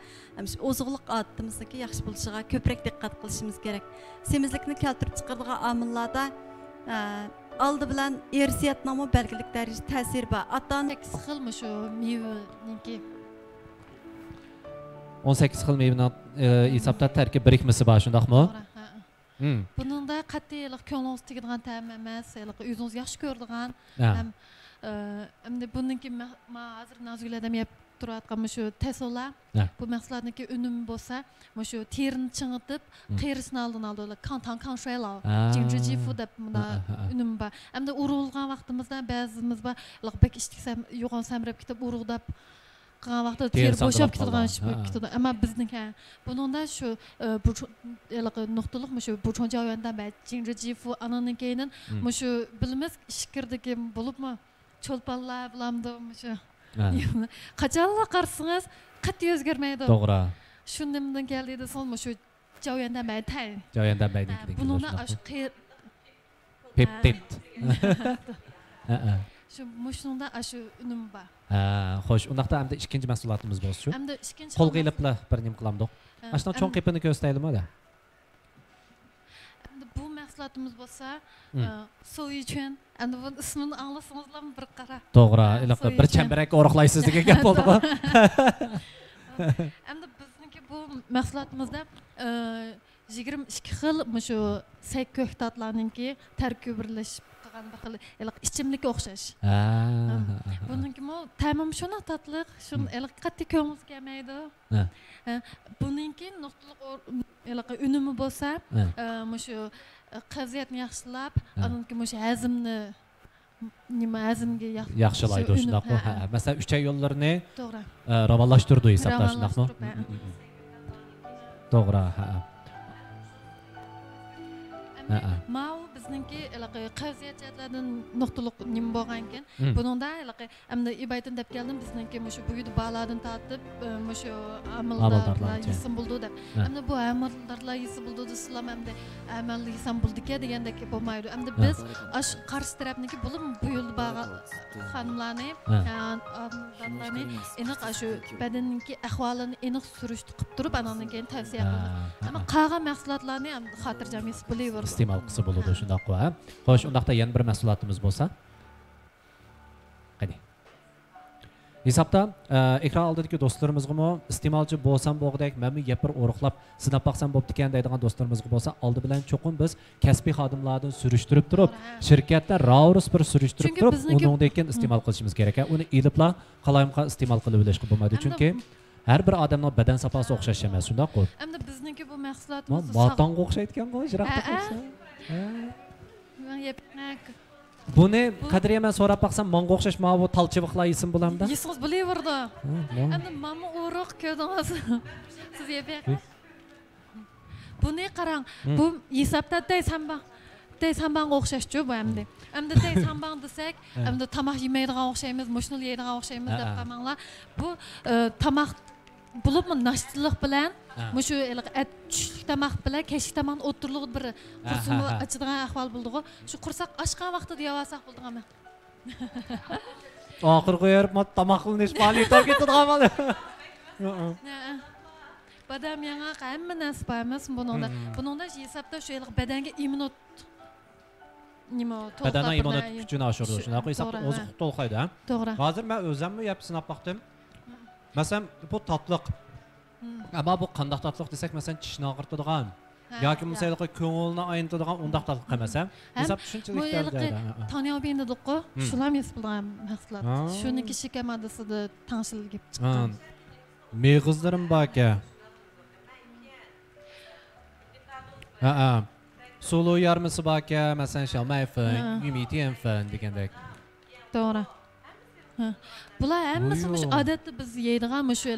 oziqliq odatimizniki yaxshi bo'lishiga ko'proq diqqat qilishimiz kerak. Semizlikni keltirib chiqaradigan omillarda oldi bilan irsiyatning belgilik darajada ta'siri bor. Atan xilmi shu mevaninki 18 xil mevaning hisobda tarkib birikmasi bor, shundaqmi? Buningda qat'iylik ko'nglingiz tegadigan ta'm emas, o'zingiz yaxshi ko'radigan ham endi buningki men hozir Nazgulada yeb turayotgan shu tasolar bu mahsulotniki unumi bo'lsa, shu terini chingitib, qerisini oldini oldi, kan shuaylar, jinjifu deb bunda unumi bor. Endi urug'ilgan vaqtimizda ba'zimiz bor, bek ishtiksam yo'g'on samrab ketib urug'dab qilgan vaqtda Teri teri bo'shab sandalab ketadigan ish qoldi. bo'lib ketadi. Ammo bizniki buningda shu bu nuqtaliq shu bu chonjavanda ba jinrijifu ananinkinin shu bilmas ishkirdagi bo'libmi cho'lponlar bilamdi shu qachonla qarsangiz qat'iy o'zgarmaydi. To'g'ri. Shundan keldi desan shu javanda ba tay. Javanda bayniki. Buningda shu peptid. Shu mushunda shu unum bor. Xo'sh, undaqda hamda ikkinchi mahsulotimiz bo'lsa shu. Hamda ikkinchi qo'lga iliblar bir nim qilamdik. Ashna cho'ng qipini ko'rsataylikmi da? Hamda bu mahsulotimiz bo'lsa, so'yichun, endi bu ismini anglasangizlar bir qara. To'g'ri, iliqda bir chambarak o'roqlaysiz degan gap bo'ldi-ku. Endi bizniki bu mahsulotimizda 22 xil shu sayt ko'ktatlarninki tarkibi birlashib qolgan bir xil ichimlikka o'xshash. Buningki ta'mim shuna tatliq, shun qat'iy ko'ngilga kelmaydi. Buningki nuqtaliq unumi bo'lsa, shu qaziyatni yaxshilab, aniki shu hazmni hazmga yaxshilaydi shundaqmi? Masalan, 3 ay yo'llarini ravonlashtirdi hisoblash shundaqmi? To'g'ri, Mau bizningki qaziyatlardan nuqtaliq nima bo'lgan ekan. Buningda hamda ibaydan deb keldim bizningki shu buyud baladan tortib shu amallarlar yesim bo'ldi deb. Hamda bu amallarlar yesim bo'ldi desam hamda amal yesim bo'ldi-ki degandek bo'lmaydi. Hamda biz ash qarshi tarafniki bo'lib buyud bagan xonimlarni, odamlarni aniq shu badanninki ahvolini aniq surishtirib qilib turib anandan keyin tavsiya qildik. Ammo qolgan mahsulotlarni ham xotirjam yeb bilaveramiz. iste'mol qilsa bo'ladi shundoq qo'y. Xo'sh, undaqda yana bir mahsulotimiz bo'lsa. Qani. Hisobda ekran oldidagi do'stlarimizga iste'molchi bo'lsam bo'g'dak, men yapir o'roqlab sinab baqsam bo'pti ekan deydigan do'stlarimizga bo'lsa, oldi bilan cho'qim biz kasbiy xodimlardan surishtirib turib, shirkatda raus bir surishtirib turib, uningdan keyin iste'mol qilishimiz kerak. Uni ilibla qalayimqa iste'mol qilib olishga bo'lmaydi. Chunki har bir odamning badan saposi o'xshash emas, shundaq-ku. Endi bizniki bu mahsulotimiz motonga o'xshaydigan qo'y, jiraqda qolsa. Buni qadriya men so'rab baqsam, menga o'xshash mana bu talchiviqlar yesin bo'lamda? Yesingiz bilaverdi. Endi mana o'roq ko'rdingiz. Siz yeb. Buni qarang, bu hisobda Daysambanga o'xshashchu bu endi. Endi daysambang desak, endi tomoq yemaydigan o'xshaymiz, mushnul yeydigan o'xshaymiz deb qamanglar. Bu tomoq bo'libmi nashtilik bilan, mushu tushlik tomoq bilan kechki tomoqni o'tirlig'i bir qursini ochadigan ahvol bo'ldi-ku. Shu qursoq ochgan vaqtida yevasak bo'ldi-mi? Oxirgi yerib tomoq qilinish faoliyatga ketadigan bo'ldi. Badam yana hamma narsa bormiz buningda. Buningda hisobda shu badanga immunot badana immunot kuchini oshirdi. Shunaqa hisobda o'zi to'lqaydi, ha? To'g'ri. Hozir men o'zimmi yeb sinab baqdim. Masalan, bu tatliq. Ammo bu qanday tatliq desak, masalan, tishni og'ritadigan yoki masalan, ko'ngilni ayintadigan undaq tatliq emas, ha? Hisob shunchalik darajada. Taniyobin dedik-ku, shular mes bilgan mahsulot. Shuniki shikar moddasida tangshilib chiqqan. Meg'izlarim bor aka. Sulu yarmisi bor aka, masalan, shalmayfin, yumitiyanfin degandek. To'g'ri. Bular hammasi shu odatda biz yeydigan shu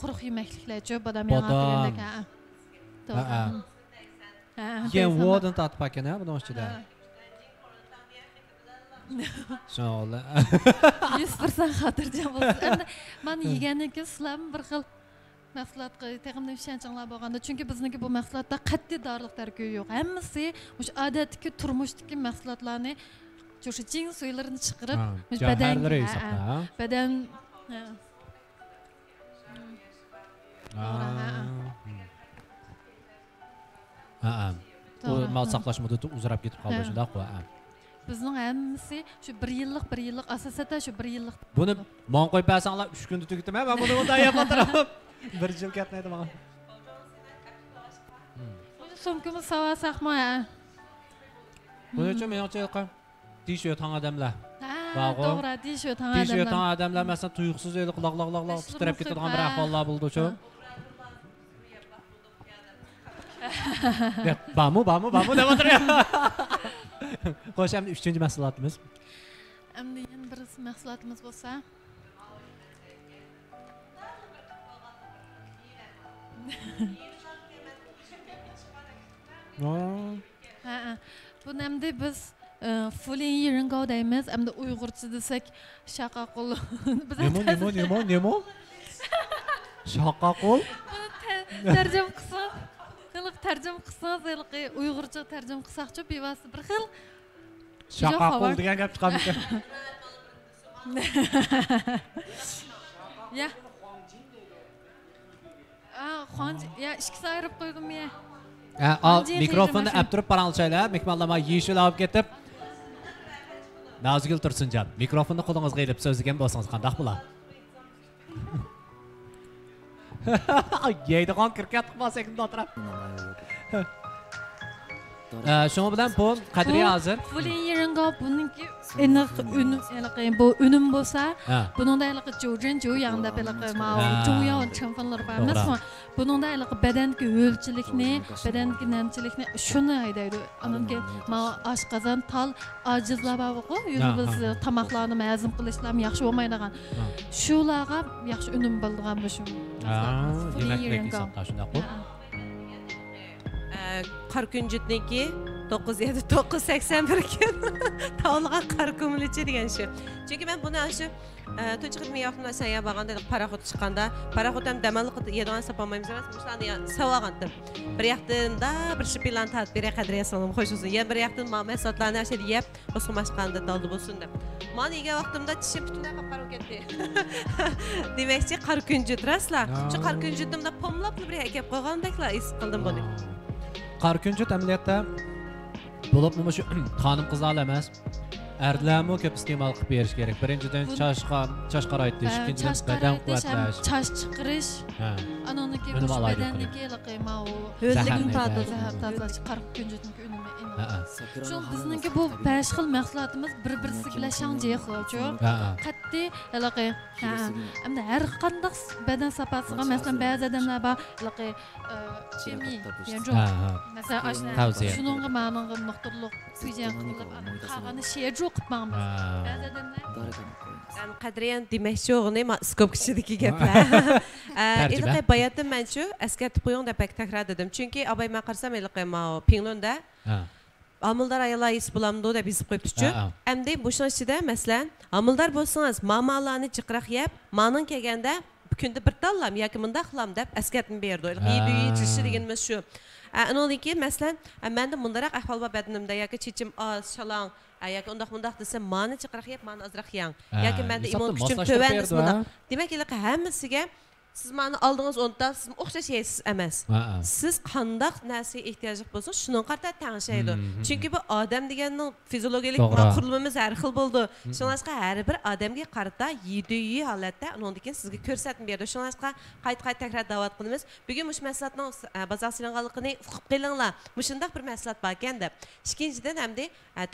quruq yemekliklar-chi, badam yog'och. To'g'ri. Yen vodin tatib ekan-a buning ichida. Inshaalloh. 100% xotirjam bo'lsin. Endi men yegandan keyin sizlar bir xil mahsulotga tegimli ishonchinglar bo'lganda, chunki bizniki bu mahsulotda qat'iy dorilik tarkibi yo'q. Hammasi o'sha odatdagi turmushdagi mahsulotlarni o'sha jin suylarini chiqarib, badan bu mal saqlash muddati uzrab ketib qoldi shundaq-ku. Bizning hammasi shu 1 yillik asosida shu 1 yillik. Buni mon qo'yib bersanglar 3 kunda tugitdim, men buni unday yapatirib 1 yil ketmaydi menga. O'sha so'mkimiz savasaqmi? Buning uchun meningcha t-shirt tang odamlar. To'g'ri, t-shirt tang odamlar. T-shirt tang odamlar masalan tuyuqsiz quloq titrab ketadigan bir ahvollar bo'ldi-chu. Bamu deb o'tiryapti. Xo'sh, endi 3-chi mahsulotimiz. Endi yana bir mahsulotimiz bo'lsa, Bu nemde biz Fulin Yiringao deymiz, hem de Uygurca desek şaka kol. Nemo? Şaka kol? Tercüm kısa. Kılık tercüm kısa, zeyliqi Uygurca tercüm kısaqçı bevası bir xil. Şaka kol degan gap chiqar ekan. Ya. Ya ikkisi ayırıp qo'ydim ya. Al mikrofonni olib turib paranglashaylar. Mehmonlarga yeyishni olib ketib. Nazgul Tursunjon, mikrofonni qo'lingizga ilib so'zlagan bo'lsangiz qanday bo'ladi? Yeydigan kirkat qilmasak endi o'tirib. Şunu bilen bu Kadriye hazır. Fulin Yiringao bununki eniq bu ünüm bolsa, bunun da iliqi Joujin Jou yanında iliqi mao Zhongyao çanfanlar var. Mesela bunun da iliqi bedendeki ölçülikni, bedendeki nemçilikni şunu aydaydı. Anınki mao aşqazan tal acizlar var o. Yine biz tamaqlarni mazim qilishlam yaxshi bo'lmaydigan. Shularga yaxshi ünüm bo'lgan bu shu. Yemek hesapda shunday qo'y. Qarkunjutniki 97981 kun tavlagan qarkumlichi degan shu. Chunki men buni shu tunchi xizmat yoqimda saya baganda paraxot chiqqanda, paraxot ham damalliq yedigan sapolmaymiz emas, bularni savagandim. Bir yoqdan da bir shpilan tat bere qadriya salom xo'sh olsun. Ya bir yoqdan mahsulotlarni ashir yeb, o'smashqanda daldi bo'lsin deb. Men yegan vaqtimda tishim butunlay qapqarib ketdi. Demakchi qarkunjut raslar. Shu qarkunjutimda pomlab bir kelib qo'ygandeklar his qildim buni. Qarkunjut amaliyotda bo'libmi shu xonim qizlar emas. Erlarmi ko'p iste'mol qilib berish kerak. Birinchidan chashqar aytish, ikkinchidan badan quvvatlash. Chash chiqarish. Anoniki badanniki laqimao. Höllikni tozalash, qarkunjutniki unumi aniq. Shu bizniki bu 5 xil mahsulotimiz bir-birisi bilan shangjiy qiluvchi. Qat'iy laqi. Hamda har qanday badan sapasiga masalan ba'zi odamlar bor laqi chemi, ya'ni mesela shuningga ma'noga muxtorlik tujan qilib qag'ani sheju qilib ba'zi odamlar qadriyan demakchi o'g'ni skop kichidagi gaplar. Iliqay bayatdan men shu eskartib qo'ying deb takrar dedim. Chunki abay men qarsam iliqay ma Pinglonda amildar ayollar his bulamdı deb his qo'yibdi-chu. Endi bu ichida masalan amildar bo'lsangiz mamalarni chiqroq yeb, ma'non kelganda kunda bir tallam yoki munda qilam deb eskartib berdi. Yeydi ichishi deganimiz shu. Anondan keyin masalan menda mundaroq ahvol bor badanimda yoki chichim oz, shalang yoki undaq desam mani chiqroq yeb, mani ozroq yang. Yoki menda immun kuchim to'van desam. Demak, iliqay hammasiga siz mani aldığınız onda siz o'xshash yeysiz emas. Siz qandaq narsaga ehtiyojli bo'lsa, shuni qarta tanishaydi. Chunki bu odam deganning fiziologik qurilmamiz har xil bo'ldi. Shuningga har bir odamga qarata yediyi holatda undan keyin sizga ko'rsatib berdi. Shuningga qayta takrar da'vat qilamiz. Bugun mush mahsulotning bozor silinganligini o'qib qilinglar. Mushundaq bir mahsulot bor ekan deb. Ikkinchidan hamda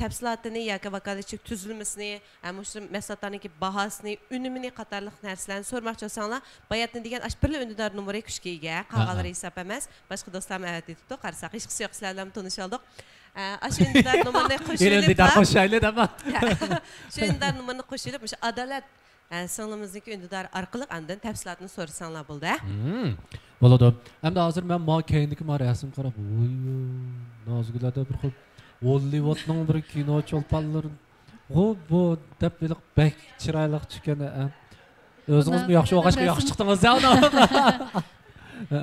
tafsilotini yoki vakolatchi tuzilmasini, mush mahsulotlarning bahosini, unumini qatorliq narsalarni so'rmoqchi bo'lsanglar, bayatni degan ashpirli undidor numeri kuchga ega, qolganlari hisob emas. Boshqa do'stlarni avat etibdi, qarasak hech qisi yo'q sizlar bilan tanishib oldik. Shu undidor numerini qo'shilib, shu undidor numerini qo'shilib, o'sha adolat singlimizniki undidor orqali andan tafsilotni so'rasanglar bo'ldi. Bo'ladi. Endi hozir men ma keyindagi rasm qarab, voy, nozgulada bir xil Hollywoodning bir kino cho'lpanlari, bu deb bek chiroyli chiqqani. O'zingiz mi yaxshi o'g'ashga yaxshi chiqdingiz ya?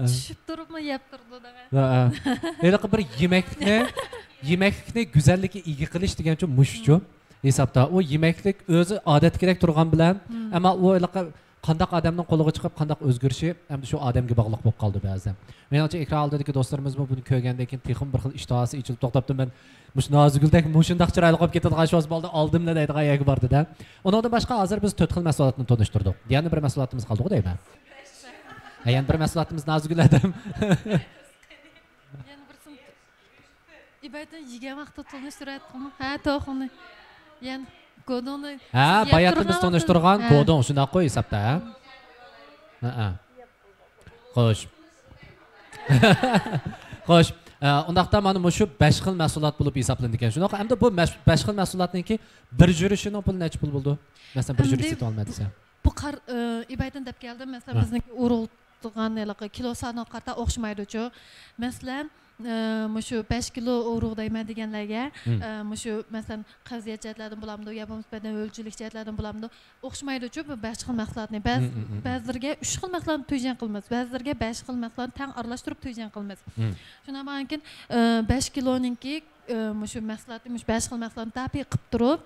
Tushib turibmi, yeb turdi degan. Iliq bir yemeklikni go'zallikka ega qilish degancha mushchu hisobda. O yemeklik o'zi odat kerak turgan bilan, ammo u iliq qandaq odamning qo'liga chiqib, qandaq o'zgarishi ham shu odamga bog'liq bo'lib qoldi ba'zan. Menimcha ekran oldidagi do'stlarimiz buni ko'rgandan keyin texim bir xil ishtohasi ichilib to'xtabdi. Men mush noziguldek mushundaq chiroyli qolib ketadigan shoz bo'ldi, oldimda deydigan yagi bor-da. Undan boshqa hozir biz 4 xil mahsulotni tanishtirdik. Yana bir mahsulotimiz qoldi deyman. Yana bir mahsulotimiz noziguladam. Yana bir sim. İbaydan yegan vaqtda tanishtiryaptimi? Ha, to'g'ri. Yana Godonni. Bayatimiz tanishtirgan Godon shunday qo'y hisobda. Xo'sh. Xo'sh. Undaqda mana shu 5 xil mahsulot bo'lib hisoblanadi ekan. Shunaqa hamda bu 5 xil mahsulotningki bir jurishining puli necha pul bo'ldi? Masalan, bir jurisi olmadisa. Bu İbaydan deb keldim. Masalan, bizniki Urul tutgan kilo sonu qarta o'xshamaydi-ku. Masalan, şu 5 kilo uruq deyman deganlarga, şu masalan qaziyat jihatlardan bo'lamdi, yo bo'lmasa badan o'lchilik jihatlardan bo'lamdi. O'xshamaydi-ku bu 5 xil mahsulotni. Ba'zilarga 3 xil mahsulotni to'yjan qilamiz, ba'zilarga 5 xil mahsulotni tang aralashtirib to'yjan qilamiz. Shundan keyin 5 kiloninki şu mahsulotni 5 xil mahsulotni tapiy qilib turib,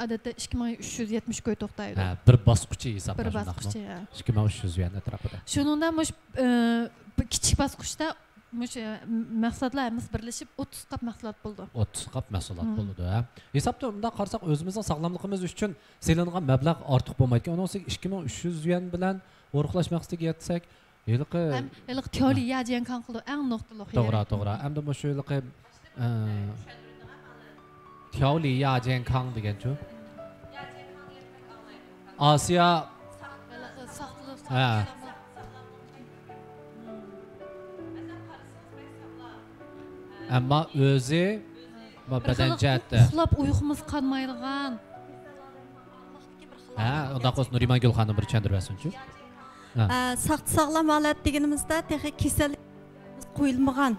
odatda 2370 ko'y to'xtaydi. Bir bosqichi hisoblab. Bir bosqichi. 2300 yuan atrofida. Shuningdan kichik bosqichda mahsulotlar hammasi birlashib 30 qop mahsulot bo'ldi. 30 qop mahsulot bo'ldi. Hisobda unda qarasak o'zimizning sog'lomligimiz uchun selingan mablag' ortiq bo'lmaydi. Uni 2300 yuan bilan o'riqlash maqsadiga yetsak, Yılıq teori yajan kan qildi eng nuqtali. To'g'ri. Hamda bu shu teori yajan kan degan-ku. Osiyo Amma o'zi badan jihatda uxlab uyqumiz qolmaydigan. Unda qo's Nuriman Gulxonim bir tushuntirib bersin-chi. Sağlam holat deganimizda texnik kasallik qo'yilmagan.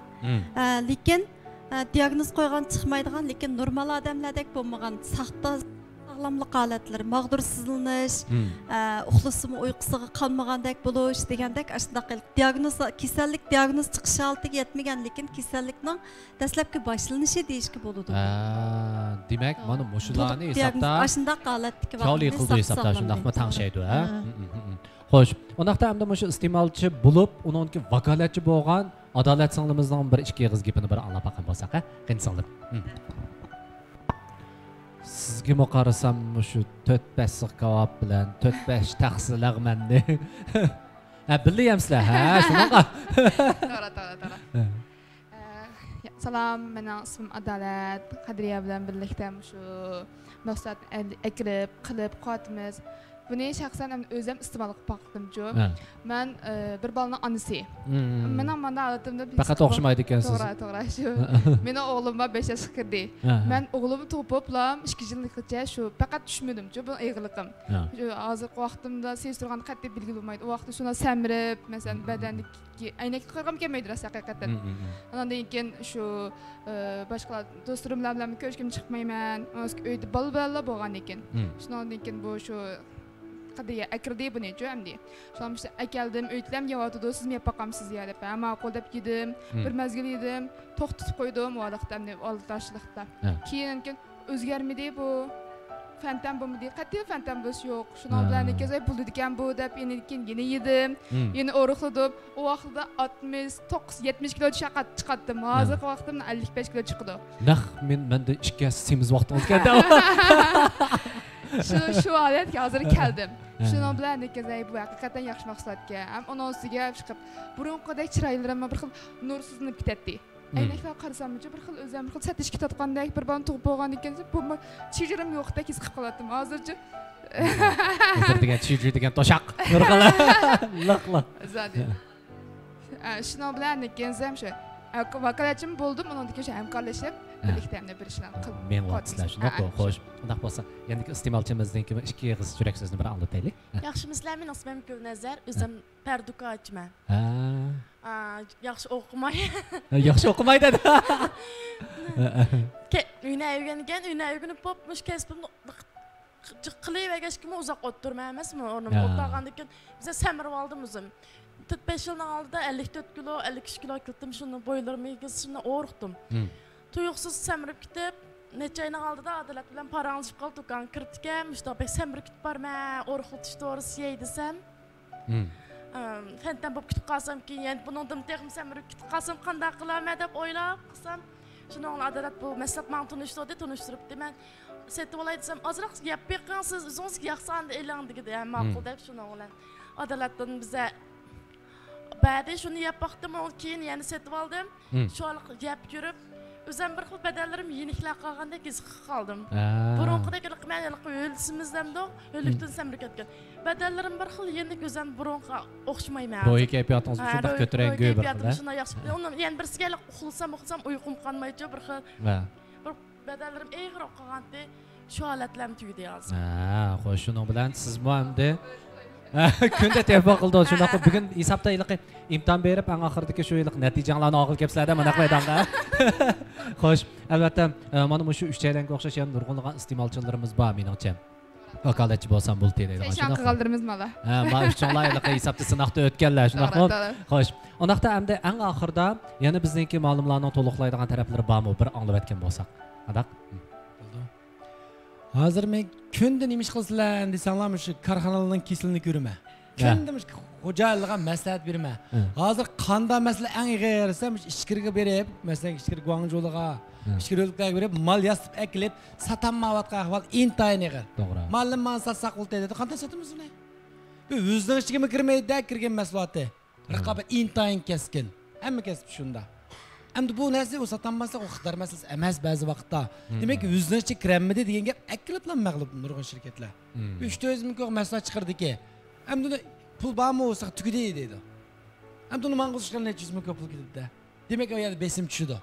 Lekin diagnoz qo'ygan chiqmaydigan, lekin normal odamlardek bo'lmagan sağlamlık holatlar, mag'dursizlanish, uxlasimi uyqusiga qolmagandek bo'lish degandek ashunday diagnoz kasallik diagnoz chiqish holatiga yetmagan, lekin kasallikning dastlabki boshlanishi deyishga bo'ladi. Demak, mana mushularni hisobda ashunday holatdagi vaqtda qildi hisobda shundaqmi tanishaydi, ha? Xo'sh, undaqda hamda mushu iste'molchi bo'lib, uningki vakolatchi bo'lgan adolat singlimizning bir ikki yig'iz gapini bir anglab baqib bo'lsak, ha? Qanday sizga mi qarasam shu 4-5 siq kavob bilan 4-5 taxsi lag'manni. Bilyapsizlar, ha, shunaqa. To'g'ri. Salom, mening ismim Adolat. Qadriya bilan birlikda shu maqsadni akrib, qilib qotimiz. Buni shaxsan o'zim iste'mol qilib boqdim-ku. Men bir bolaning onasi. Mening mana odatimda faqat o'xshamaydi ekansiz. To'g'ri, shu. Mening o'g'limga 5 yoshga kirdi. Men o'g'limni topiblam 2 yillikcha shu faqat tushmadim-ku bu ig'liqim. Shu hozirgi vaqtimda siz turgan qat'iy belgi bo'lmaydi. O vaqtda shuna samirib, masalan, badanniki aynak qilgim kelmaydi haqiqatan. Ondan keyin shu boshqa do'stlarim bilan ko'rishga chiqmayman. Uyda bolalar bo'lgan ekan. Shundan keyin bu shu qadiya akirdi buni-ku endi. Shundan işte akeldim, o'ytlam yavotidu, siz mi yapaqamsiz ya deb. Ma'qul deb yedim, bir mazgil yedim, to'xtatib qo'ydim o vaqtda endi oldidachilikda. Keyin o'zgarmadi bu. Fantam bo'lmadi, qat'iy fantam bo'lish yo'q. Shundan bilan keyin bo'ldi ekan bu deb yana yedim, yana o'riqladim. O vaqtda 69-70 kilo chiqatdim. Hozirgi vaqtimda 55 kilo chiqdi. Menda 2 semiz vaqt o'tganda. Şu holatga hozir keldim. Shundan bilan keyin bu haqiqatan yaxshi mahsulotga, ham onosiga chiqib, burunqidek chiroylarim bir xil nursizlanib ketdi. Aynaklar qarasam, bir xil o'zim bir xil satish ketayotgandek, bir bani tug'ib bo'lgan ekan, bu chejirim yo'qdek his qilib qoladim. Hozircha degan chejir degan toshaq. Nurqala. Laqla. Zadi. Shundan bilan keyin ham shu vakolatchim bo'ldim, undan keyin hamkorlashib birlikda bir ishlar qilib. Men vaqtlar shunaqa xo'sh. Undaq bo'lsa, endi iste'molchimizdan kim 2 yig'iz yurak so'zni bir anglataylik. Yaxshimizlar, men ismim Gulnazar, o'zim pardukachiman. Yaxshi o'qimay. Yaxshi o'qimaydi. Uyna o'rganib popmush kasbimni qilavergachkimi uzoq o'tirmay emasmi? O'rnimga o'tirgandan keyin biza samirib oldim o'zim. 4-5 yildan oldida 54 kilo, 52 kilo qildim, shuni bo'ylarimni egizishni o'rikdim. Tuyuqsiz samirib ketib, necha oyning oldida Adolat bilan paranglashib qolib, do'kon kiritga, mushtobek samirib ketib borma, o'riqlatish to'g'risi yey desam. Fantam bo'lib ketib qolsam keyin, endi buningdan texnik samirib ketib qolsam qanday qilaman deb o'ylab qilsam, shuni Adolat bu maslahat men tunishtiribdi. Men setib olay desam, ozroq gap bergan siz o'zingizga yaxsan e'lon degida, ma'qul deb shuni bilan Adolatdan biza ba'di shuni yapaqdim, keyin yana setib oldim. Shu gap yurib, o'zim bir xil badallarim yeniklar qolgandek his qildim. Burunqidek qilmaylik o'lsimizdan-da o'likdan samir ketgan. Badallarim bir xil yenik o'zim burunqa o'xshamayman. Bo'yi kayfiyatingiz shunday ko'tarangi bir xil. Shunday yaxshi. Uni yana birsiga uxlasam uyqum qolmaydi, bir xil. Bir badallarim eg'ir qolganda shu holatlarni tugdi hozir. Xo'sh, shuning bilan siz bu hamda Kunda telefon qildi. Shundoq bugun hisobda iliq imtihon berib, ang oxirdagi shu iliq natijalarni olib kelibsizlar-da mana maydonga. Xo'sh, albatta, mana shu 3 chaylanga o'xshash yana nurg'unlagan iste'molchilarimiz bor meningcha. Vakolatchi bo'lsam bo'ldi deydigan. Sen qaldırmız mala. Ma uchunlar iliq hisobda sinoqda o'tganlar, shundaqmi? Xo'sh, undaqda hamda ang oxirda yana bizningki ma'lumotlarni to'liqlaydigan taraflari bormi? Bir anglab o'tgan bo'lsak. Adaq. Hozir men kunda nima ish qilsizlar desanglar shu korxonalarning kesilini ko'raman. Kunda xo'jalig'a maslahat beraman. Hozir qanda masala eng ig'arsam ichkiriga berib, masalan ichkiri Guangzhouga, ichkiri o'lkaga berib, mal yasib akilib, satanmayotgan ahvol intayin ig'ir. To'g'ri. Malni man satsaq bo'ldi dedi. Qanday sotamiz uni? Bu o'zining ichiga kirmaydi, kirgan maslahati. Raqobat intayin keskin. Hamma kesib shunda. Endi bu narsa o satanmasa o xidar masalasi emas ba'zi vaqtda. Demak, o'zining ichiga kiramidi degan gap akiliblan mag'lub nurg'un shirkatlar. 3-4 ming ko'p maslahat chiqardiki. Endi pul bormi o'sa tugidi deydi. Endi uni man qilishgan necha yuz ming ko'p pul ketdi. Demak, o yerda besim tushdi.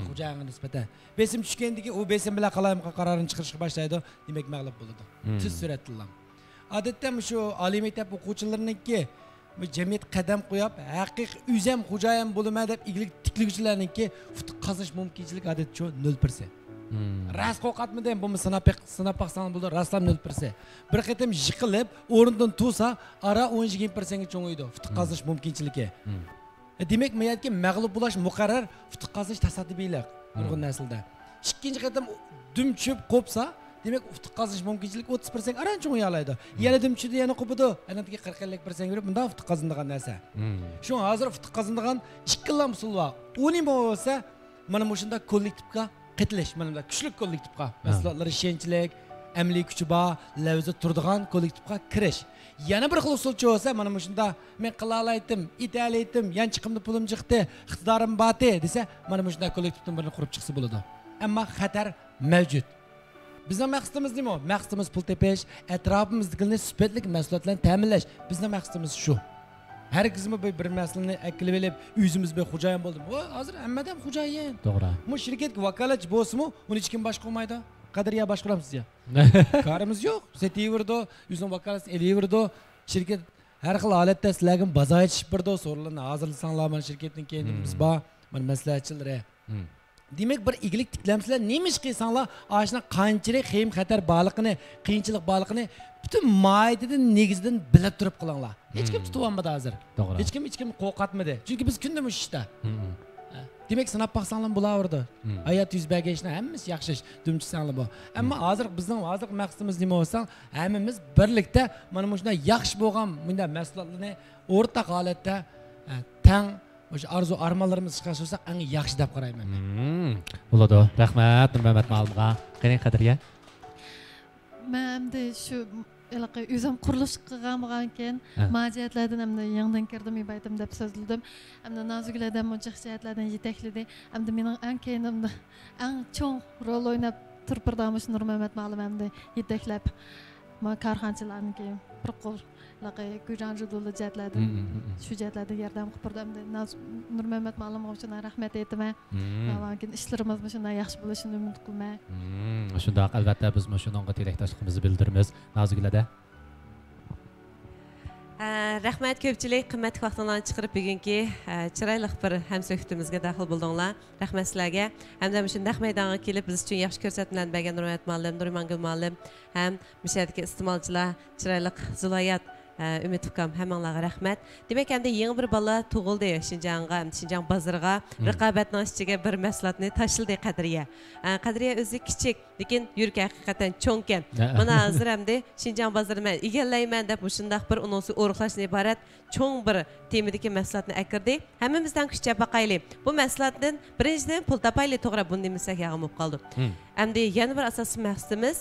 Xo'jayinga nisbatan. Besim tushgandiki, u besim bilan qalayimqa qarorini chiqarishga boshlaydi. Demak, mag'lub bo'ladi. Tez suratda. Odatda shu oliy maktab o'quvchilarininki jamiyat qadam qo'yib, haqiqiy o'zim xo'jayin bo'laman deb iglik tikliguvchilarningki fut qazish mumkinchilik odatcha 0%. Ras qo'qatmidi ham bo'lmasa sinab baqsan bo'ldi, raslam 0%. Bir qatam yiqilib, o'rnidan tursa, ara 10-20% ga cho'ng'iydi fut qazish mumkinchiligi. Demak, mayatga mag'lub bo'lish muqarrar, fut qazish tasadduqiylik nurg'un naslda. Ikkinchi qatam dum cho'p qo'psa, demak ufq qazish mumkinchilik 30% aran cho'ng'ay oladi. Yana dimchida yana qo'pidi. Anadagi 40% berib bunda ufq qazindigan narsa. Shu hozir ufq qazindigan ikkilam usul bor. U nima bo'lsa, mana shunda kollektivga qatilish, mana kuchli kollektivga, maslahatlar ishonchlik, amaliy kuchi bor, lavza turadigan kollektivga kirish. Yana bir xil usulchi bo'lsa, mana shunda men qila olaydim, italaydim, yan chiqimni pulim chiqdi, iqtidorim bor desa, mana shunda kollektivdan birini qurib chiqsa bo'ladi. Ammo xatar mavjud. Bizning maqsadimiz nima? Maqsadimiz pul tepish, atrofimizdagini sifatli mahsulotlarni ta'minlash. Bizning maqsadimiz shu. Herkesmi bir masalani akilib olib, o'zimiz bir xo'jayin bo'ldim. Hozir hammadan xo'jayin. To'g'ri. Bu shirkatga vakolatchi bo'lsa-mu, uni hech kim boshqarmaydi. Qadriya boshqaramiz ya. Karimiz yo'q. Setiverdi, o'zining vakolatini eliverdi. Shirkat har xil holatda sizlarga bazo yetishib birdi, so'rlarni hozirlasanglar, mana shirkatning keyin biz bor, mana maslahatchilar. Demek bir iyilik tiklemsizler neymiş ki sanlar ağaçına qanchalik qiyin xatar borligini, qiyinchilik borligini bütün maydiden negizden bilib turib qilinglar. Hech kim tutib olmadi hozir. Hech kim qo'rqatmadi. Chunki biz kunda mush ishda. Demek sinab baqsanglar bo'laverdi. Hayot yuz bergachni hammasi yaxshi ish, dumchisanglar bu. Ammo hozir bizning hozir maqsadimiz nima bo'lsa, hammamiz birlikda mana shunday yaxshi bo'lgan bunday mas'uliyatlarni o'rtaq holatda tang o'sha arzu armonlarimiz chiqarsa eng yaxshi deb qarayman. Bo'ladi. Rahmat Nurmat ma'lumga. Qani Qadriya? Men de shu iliqi o'zim qurilish qilgan ekan, majiyatlardan hamda yangidan kirdim, baytam deb so'zladim. Hamda noziklardan mujaxshiyatlardan yetakladi. Hamda mening eng keyinimda eng cho'ng rol o'ynab turpirdamış Nurmat ma'lum hamda yetaklab ma korxonchilarniki bir qo'l Gujanjudulu jatlardan shu jatlardan yordam qilib turdim. Nurmat ma'lumga uchun rahmat aytaman. Lekin ishlarimiz shunday yaxshi bo'lishini umid qilman. Shundoq albatta biz shunga tilakdoshligimizni bildiramiz. Noziglarda. Rahmat ko'pchilik qimmatli vaqtlarni chiqarib bugungi chiroyli bir hamsuhbatimizga daxil bo'ldinglar. Rahmat sizlarga. Hamda shunday maydonga kelib biz uchun yaxshi ko'rsatmalarni bergan Nurmat ma'lum, Nurmangul ma'lum ham mishadagi iste'molchilar chiroyli ziloyat Ümit Ukam hammalarga rahmat. Demek hem de yeni bir bala tug'ildi Şinjan'a, Şinjan bazarga raqobatning ichiga bir mahsulotni tashildi Qadriya. Qadriya o'zi kichik, lekin yuragi haqiqatan cho'nkan. Mana hozir ham de Şinjan bazarida men egallayman deb shunday bir unusi o'riqlashdan iborat cho'ng bir temadagi mahsulotni akirdi. Hammamizdan kuchga baqayli. Bu mahsulotdan birinchidan pul topayli, to'g'ri buni demasak yag'im bo'lib qoldi. Hamda yana bir asosiy maqsadimiz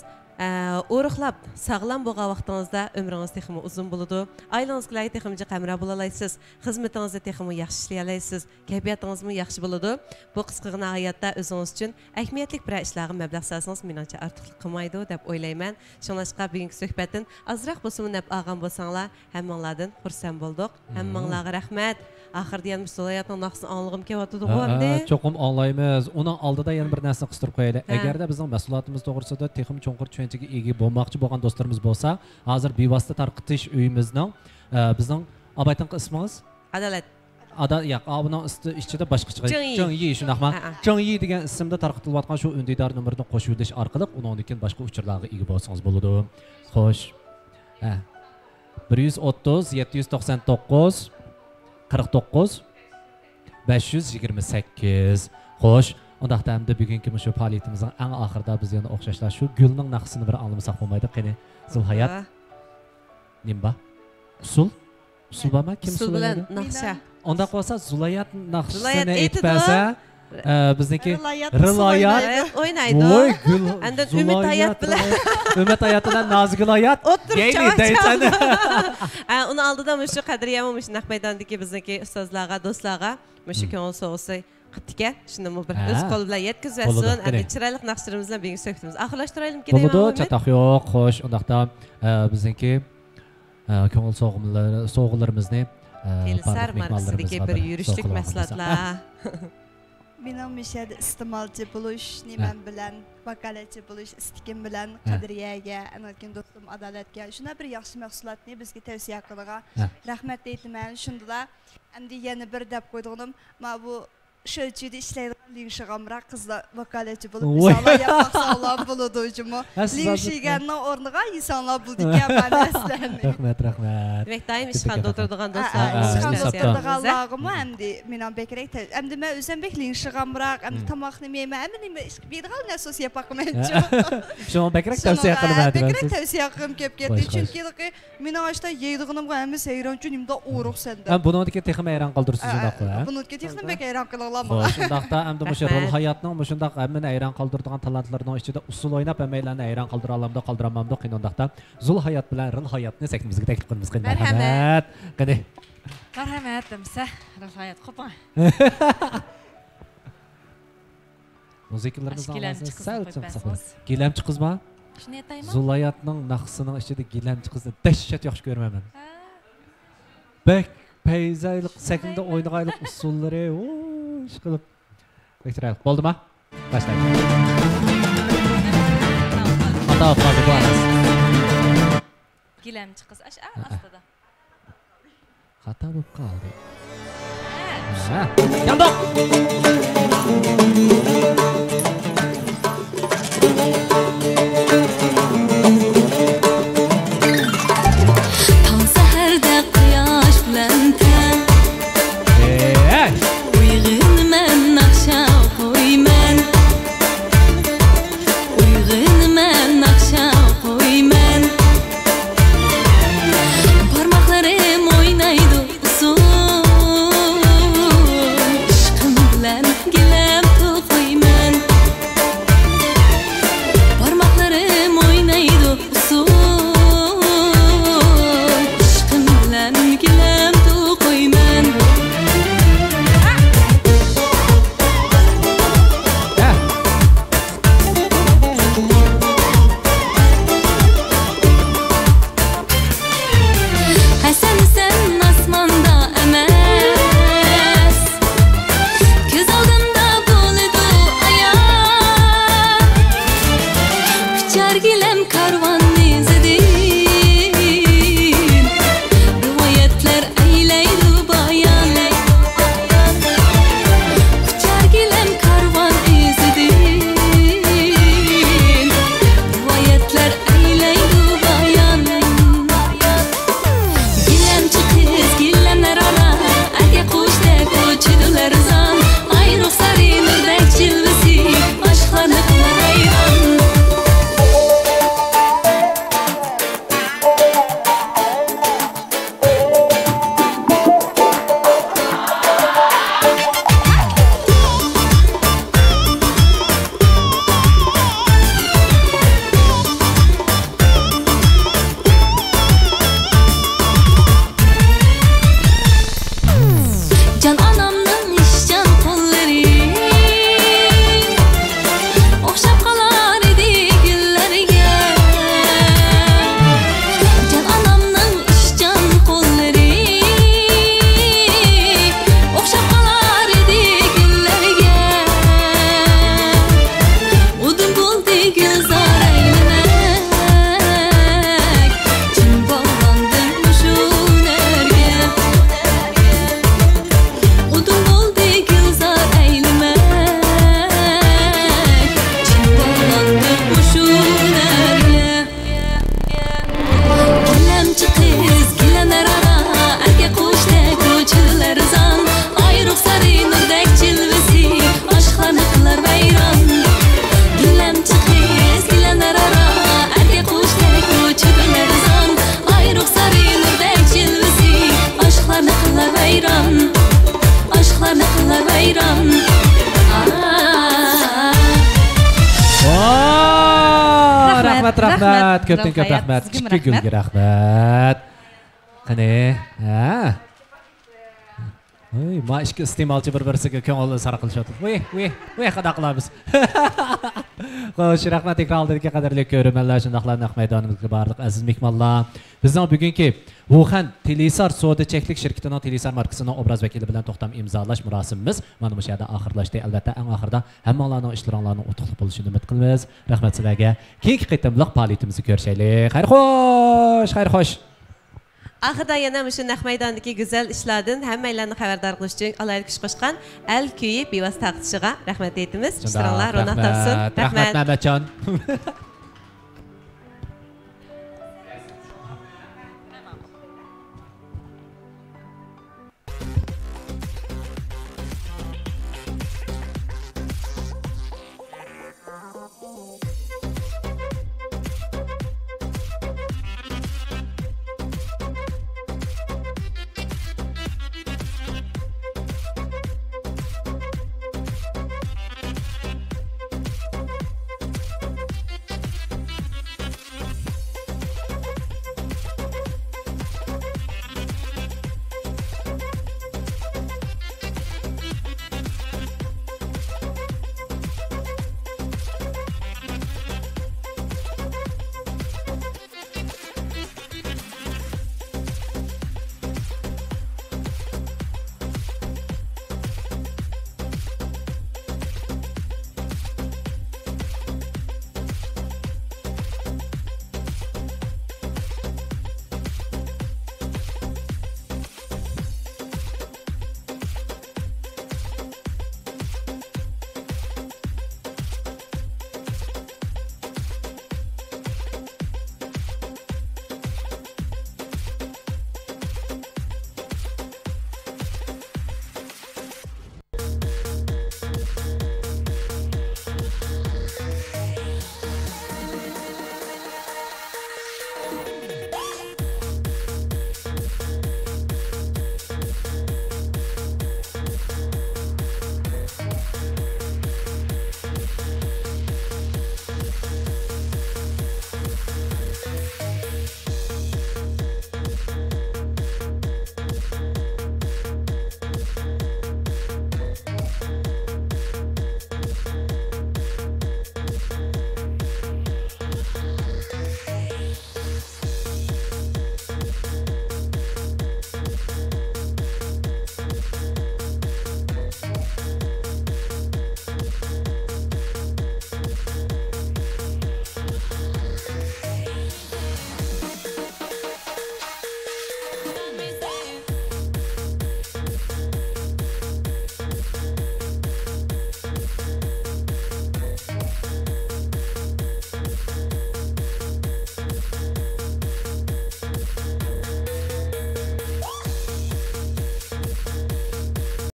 o'riqlab sog'lom bo'lgan vaqtingizda umringiz texmi uzun bo'ladi. Oilangizga texmi qamra bo'la olasiz, xizmatingizni texmi yaxshi ishlay olasiz, kayfiyatingizmi yaxshi bo'ladi. Bu qisqagina hayotda o'zingiz uchun ahamiyatli bir ishlarga mablag' solsangiz menimcha ortiqlik qilmaydi deb o'ylayman. Shuningdek bugungi suhbatdan azroq bo'lsin deb olgan bo'lsanglar, hammanglardan xursand bo'ldik. Hammanglarga rahmat. Oxirda yana so'layotgan naqsni anlig'im kelyapti-ku. Cho'qim anglaymiz. Uning oldida yana bir narsa qistirib qo'yaylik. Agarda bizning mas'uliyatimiz to'g'risida texmi cho'nqir tushunchaga ega bo'lmoqchi bo'lgan do'stlarimiz bo'lsa, hozir bevosita tarqitish uyimizning Bizning abaytınqı isminiz? Adalet. Yo'q, buning ichida boshqa chiqadi. Jingyi shunaqmi? Jingyi degan ismda tarqatilayotgan shu undidor nomerini qo'shib yurish orqali undan keyin boshqa uchurlarga ega bo'lsangiz bo'ladi. Xo'sh. 130 799 49 528. Xo'sh. Ondaqda hamda bugungi shu faoliyatimizning eng oxirida biz yana o'xshashlar shu gulning naqsini bir anglamasak bo'lmaydi. Qani, Zulhayat. Nimba? Usul bormi? Kim usul bilan naqsha? Onda qolsa Zulayat naqshini aytib bersa, bizniki riloyat o'ynaydi. Voy, gul. Endi Umid Hayat bilan Umid Hayatidan Nozgulayat. Deyli deysan. Uni oldida shu Qadriya shu naq maydondagi bizniki ustozlarga, do'stlarga shu ko'ngil so'g'isi qitga shuni bir o'z qo'l bilan yetkazsin. Endi chiroyli naqshlarimiz bilan birga so'kdimiz. Oxirlashtiraylik kerak. Bo'ladi, chatoq yo'q. Xo'sh, undaqda bizniki ko'ngil so'g'ularimizni Telisar markasidagi bir yurishlik mahsulotlar. Mening mishada iste'molchi bo'lish, niman bilan vakolatchi bo'lish istikim bilan Qadriyaga, anakin do'stim Adolatga shuna bir yaxshi mahsulotni bizga tavsiya qilgan. Rahmat deyman. Shundala endi yana bir deb qo'ydim. Men bu Şölçüde işləyirəm, linşiğamraq qızla vakaletçi bulub, insanlar yapmaq sağlam buludu ucumu. Linşiğəndən ornuğa insanlar buldu ki, mən əsləni. Rəhmət. Demək, daim işxanda oturduğun dostlar. İşxanda oturduğun lağımı, əmdi, mənəm bəkərək, əmdi mən özəm bək linşiğamraq, əmdi tamaqını meymə, əminim, bir qal nə sos yapaq məncə. Şunu bəkərək tövsiyə qılım ədim. Bəkərək tövsiyə qılım köp getdi, çünki mənə açda yeydiyinəm qəmi seyran günümdə uğruq səndə. Bunu ki, texim əyran qaldırırsınız da. Bunu ki, texim bək əyran qılıq. Şundaqda əmdə məşə rol həyatının məşundaq əmin əyran qaldırdığan talantlarının içində usul oynab əməklərini əyran qaldıra alamda, qaldıramamda qınondaqda Zul Hayat bilən Rıl Hayatını səkimizə təklif qılımız qın. Mərhəmət. Qəni. Mərhəmət demişsə, Rıl Hayat qopa. Müziklərimiz anlasınız. Giləmçi qız mı? Şunu etəyim? Zul Hayatının naqsının içində giləmçi qızını dəhşət yaxşı görməm mən. Bək peyzaylık, sekinde oynayaylık usulları, iş kılıp. Bektiraylık. Oldu mu? Başlayalım. Hata atmadı bu arası. Gilemci kız. Astada. Hata bu kaldı. Yandık! Tan səhərdə quyaş bilən Uyğun mən naxşa qoy mən Uyğun mən naxşa qoy mən Parmaqlarım oynaydı usul İşqim bilən giləm toxuy mən Parmaqlarım oynaydı usul İşqim bilən giləm toxuy mən Karvan izledin Rivayetler rahmat, ko'p rahmat. Kichik Gulga rahmat. Qani, ha. Oy, ma ikki iste'molchi bir-birisiga ko'ngilni sara qilishyapti. Voy, qada qilamiz. Xo'sh, rahmat ekrandagi qadrli ko'ruvchilar, shundaqla naq maydonimizga barliq aziz mehmonlar. Bizning bugungi Wuhan Telisar savdo cheklik shirkatining Telisar markasining obraz vakili bilan to'xtam imzolash murosimimiz mana bu yerda oxirlashdi. Albatta, eng oxirida hammalarning ishlaringlarning o'tiqli bo'lishini umid qilamiz. Rahmat sizlarga. Keyingi qitimliq faoliyatimizni ko'rishaylik. Xayr xo'sh. Ahırda yana müşü naq maydandaki güzel işlerden hammaylarni xabardor qilish uchun alaylik kuch qo'shgan Al-Kuyi bevosita taqdishiga rahmat aytamiz. Ishtiroqlar ro'naq topsin. Rahmat Mehmetjon.